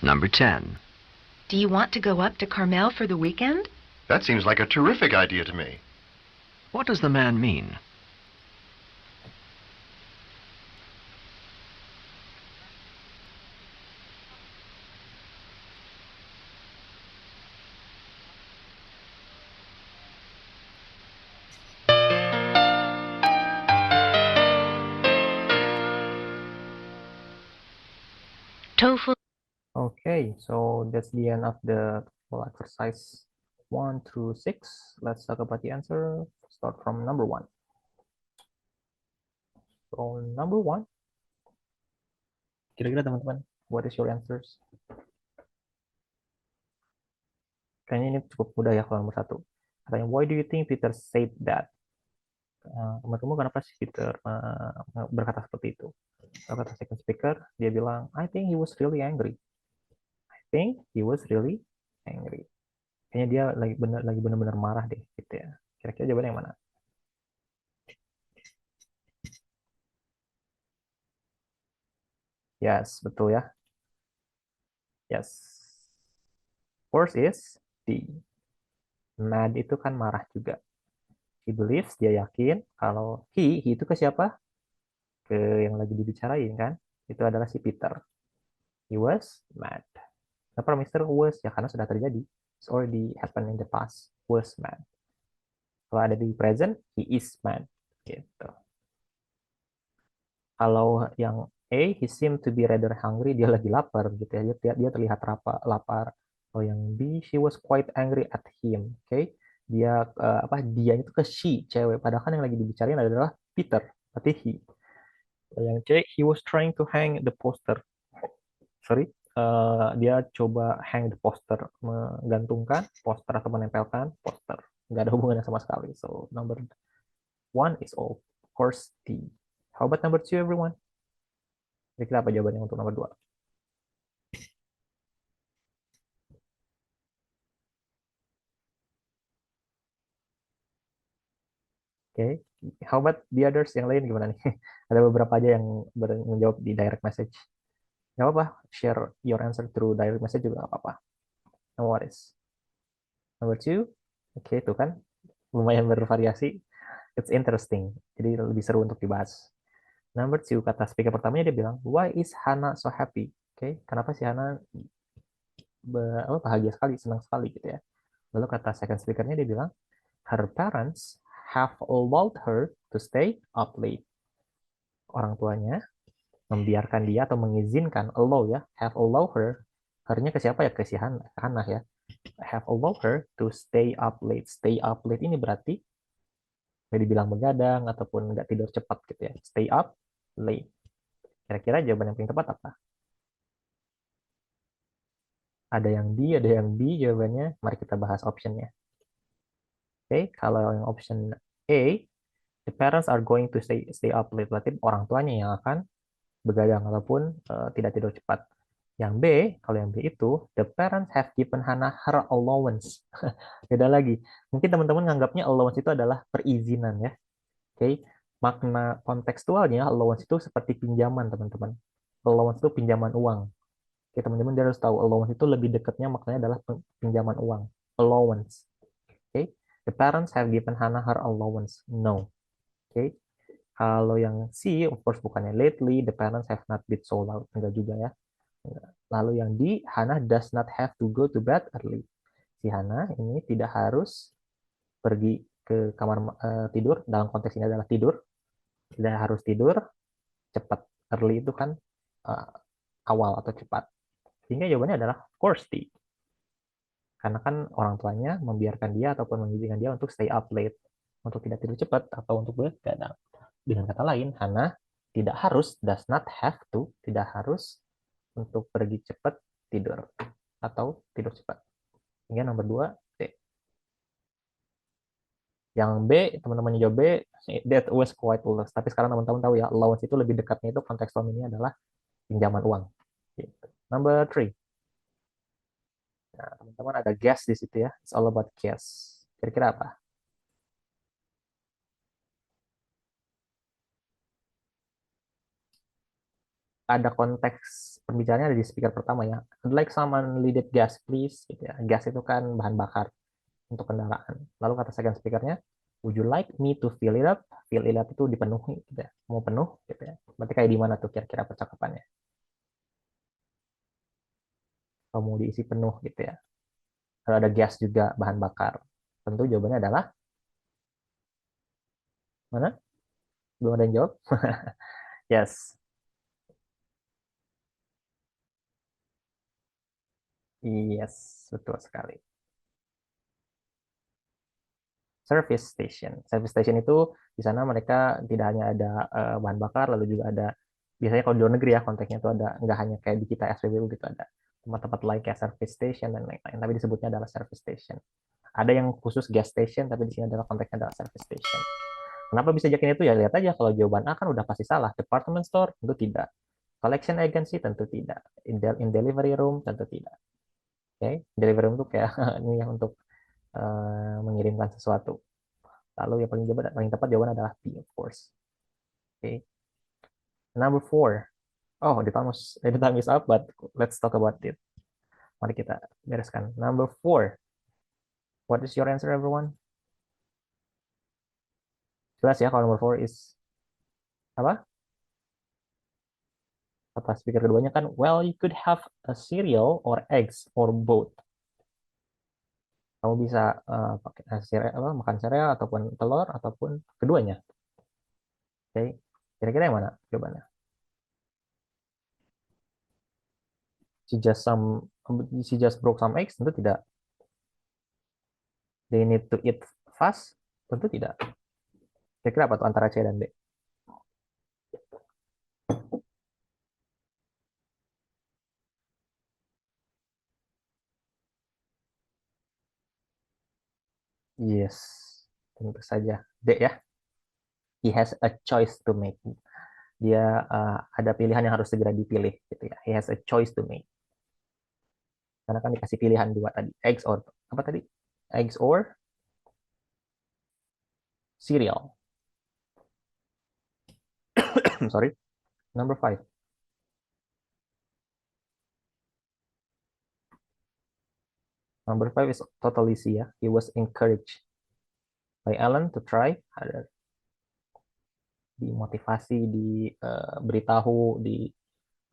Number 10. Do you want to go up to Carmel for the weekend? That seems like a terrific idea to me. What does the man mean? TOEFL. Okay, so that's the end of the TOEFL exercise 1 through 6. Let's talk about the answer. Start from number 1. So number 1. Kira-kira teman-teman, what is your answers? Kayaknya ini cukup mudah ya kalau nomor 1. Katanya, why do you think Peter said that? Teman-teman, kenapa sih Peter berkata seperti itu? Kalau kata second speaker, dia bilang, I think he was really angry. I think he was really angry. Kayaknya dia lagi benar-benar marah deh, gitu ya. Kira-kira jawaban yang mana? Yes, betul ya. Yes. First is D. Mad itu kan marah juga. He believes, dia yakin kalau he itu ke siapa? Ke yang lagi dibicarain kan? Itu adalah si Peter. He was mad. Kenapa Mr. was? Ya karena sudah terjadi. It's already happened in the past. Was mad. Kalau ada di present, he is mad. Gitu. Kalau yang A, he seemed to be rather hungry. Dia lagi lapar gitu ya. Dia terlihat lapar. Kalau yang B, she was quite angry at him. Oke. Dia dia itu ke she, cewek. Padahal kan yang lagi dibicarain adalah Peter. Berarti he. Yang C, he was trying to hang the poster. Sorry, dia coba hang the poster, menggantungkan poster atau menempelkan poster. Nggak ada hubungannya sama sekali. So number 1 is of course D. How about number 2, everyone? Kira-kira apa jawabannya untuk nomor 2? Oke, how about the others yang lain gimana nih? Ada beberapa aja yang menjawab di direct message. Gak apa-apa, share your answer through direct message juga gak apa-apa. No worries. Number 2, oke itu kan lumayan bervariasi. It's interesting, jadi lebih seru untuk dibahas. Number 2, kata speaker pertamanya dia bilang, why is Hana so happy? Oke, kenapa sih Hana bahagia sekali, senang sekali gitu ya. Lalu kata second speakernya dia bilang, her parents have allowed her to stay up late. Orang tuanya membiarkan dia atau mengizinkan, allow ya, have allow her, her-nya ke siapa ya, ke si Hana ya, have allowed her to stay up late. Stay up late ini berarti nggak dibilang begadang ataupun nggak tidur cepat gitu ya, stay up late. Kira-kira jawaban yang paling tepat apa? Ada yang D, ada yang B jawabannya. Mari kita bahas optionnya. Oke, kalau yang option A, the parents are going to stay up late, berarti orang tuanya yang akan begadang ataupun tidak tidur cepat. Yang B, kalau yang B itu, the parents have given Hana her allowance. Beda lagi. Mungkin teman-teman nganggapnya allowance itu adalah perizinan ya. Oke, makna kontekstualnya allowance itu seperti pinjaman teman-teman. Allowance itu pinjaman uang. Oke, teman-teman dia harus tahu allowance itu lebih dekatnya maknanya adalah pinjaman uang. Allowance. Oke, the parents have given Hana her allowance. No. Oke, kalau yang C, of course bukannya lately, the parents have not been so loud. Enggak juga ya. Lalu yang D, Hana does not have to go to bed early. Si Hana ini tidak harus pergi ke kamar tidur, dalam konteks ini adalah tidur. Tidak harus tidur cepat. Early itu kan awal atau cepat. Sehingga jawabannya adalah of course D. Karena kan orang tuanya membiarkan dia ataupun mengizinkan dia untuk stay up late, untuk tidak tidur cepat atau untuk begadang. Dengan kata lain, Hana tidak harus, does not have to, tidak harus untuk pergi cepat tidur atau tidur cepat. Hingga nomor 2, D. Yang B, teman-teman jawab B, that was quite loose. Tapi sekarang teman-teman tahu ya, allowance itu lebih dekatnya itu kontekstual ini adalah pinjaman uang. Gitu. Number 3. Nah, teman-teman ada guess di situ ya. It's all about guess. Kira-kira apa? Ada konteks pembicaraannya ada di speaker pertama ya. I'd like someone leaded gas, please. Gitu ya. Gas itu kan bahan bakar untuk kendaraan. Lalu kata second speakernya, would you like me to fill it up? Fill it up itu dipenuhi, gitu ya. Mau penuh, gitu ya. Berarti kayak di mana tuh kira-kira percakapannya? Kalau mau diisi penuh, gitu ya. Kalau ada gas juga bahan bakar, tentu jawabannya adalah mana? Belum ada yang jawab? Yes. Yes, betul sekali. Service station. Service station itu di sana mereka tidak hanya ada bahan bakar, lalu juga ada biasanya kalau di luar negeri ya konteksnya itu ada nggak hanya kayak di kita SPBU gitu, ada tempat-tempat lain kayak service station dan lain-lain, tapi disebutnya adalah service station. Ada yang khusus gas station, tapi di sini adalah konteksnya adalah service station. Kenapa bisa yakin itu ya? Lihat aja kalau jawaban A kan udah pasti salah. Department store tentu tidak. Collection agency tentu tidak. In delivery room tentu tidak. Oke, delivery room itu kayak ini yang untuk mengirimkan sesuatu. Lalu yang paling tepat jawaban adalah B, of course. Okay. Number 4. Oh, the time is up, but let's talk about it. Mari kita bereskan. Number 4. What is your answer, everyone? Jelas ya kalau number 4 is apa? Kata speaker keduanya kan, well, you could have a cereal or eggs or both. Kamu bisa makan sereal ataupun telur ataupun keduanya. Oke, okay. Kira-kira yang mana jawabannya? She just broke some eggs, tentu tidak. They need to eat fast, tentu tidak. Kira-kira apa tuh antara C dan D? Yes, tentu saja. D ya. He has a choice to make. Dia ada pilihan yang harus segera dipilih gitu ya. He has a choice to make. Karena kan dikasih pilihan dua tadi, eggs or apa tadi? Eggs or cereal. Sorry. Number 5. Number 5 is totally C ya. He was encouraged by Alan to try harder. Dimotivasi, diberitahu,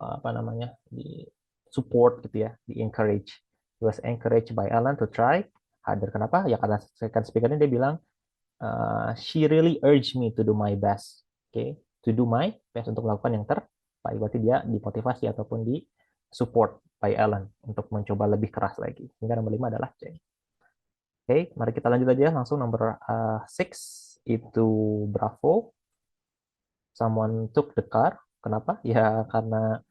apa namanya, di support gitu ya, di encourage. He was encouraged by Alan to try harder. Kenapa? Ya karena second speaker-nya dia bilang, she really urged me to do my best. Okay, to do my best, untuk melakukan yang terbaik. Berarti dia dimotivasi ataupun di support by Alan untuk mencoba lebih keras lagi. Hingga nomor 5 adalah C. Oke, mari kita lanjut aja langsung nomor 6 itu Bravo. Someone took the car. Kenapa? Ya karena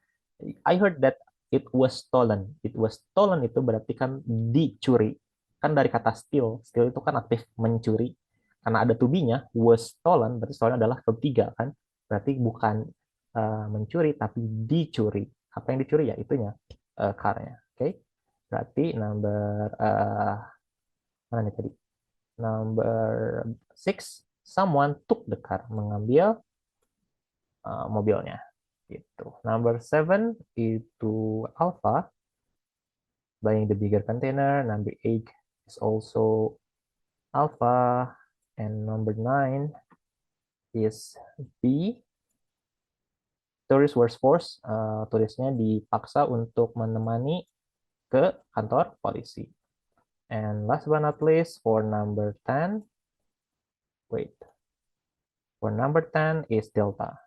I heard that it was stolen. It was stolen itu berarti kan dicuri. Kan dari kata steal. Steal itu kan aktif mencuri. Karena ada to be-nya, was stolen, berarti stolen adalah verb 3 kan. Berarti bukan mencuri, tapi dicuri. Apa yang dicuri ya? Itunya, car-nya. Oke. Berarti mana nih tadi? Number 6, someone took the car. Mengambil mobilnya. Gitu. Number 7 itu Alpha, buying the bigger container. Number 8 is also Alpha. And number 9 is B, tourist was forced. Turisnya dipaksa untuk menemani ke kantor polisi. And last but not least, for number 10, for number 10 is Delta.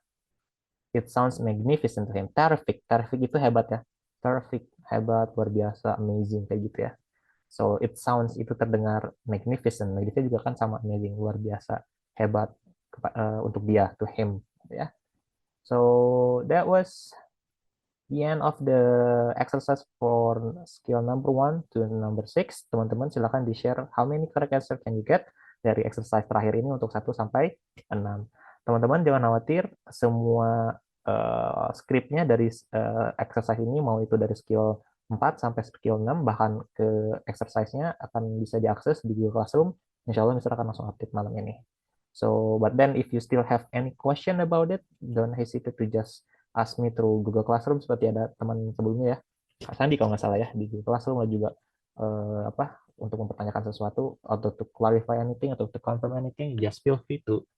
It sounds magnificent to him. Terrific. Terrific itu hebat ya. Terrific, hebat, luar biasa, amazing, kayak gitu ya. So, it sounds itu terdengar magnificent. Magnificent juga kan sama amazing, luar biasa, hebat untuk dia, to him. Ya. So, that was the end of the exercise for skill number 1 to number 6. Teman-teman silakan di-share how many correct answer can you get dari exercise terakhir ini untuk 1 sampai 6. Teman-teman jangan khawatir, semua skripnya dari exercise ini, mau itu dari skill 4 sampai skill 6, bahkan ke exercise-nya akan bisa diakses di Google Classroom. Insya Allah Mister akan langsung update malam ini. So, but then if you still have any question about it, don't hesitate to just ask me through Google Classroom, seperti ada teman sebelumnya ya, Kak Sandi kalau nggak salah ya, di Google Classroom juga untuk mempertanyakan sesuatu, atau to clarify anything, atau to confirm anything, just feel free to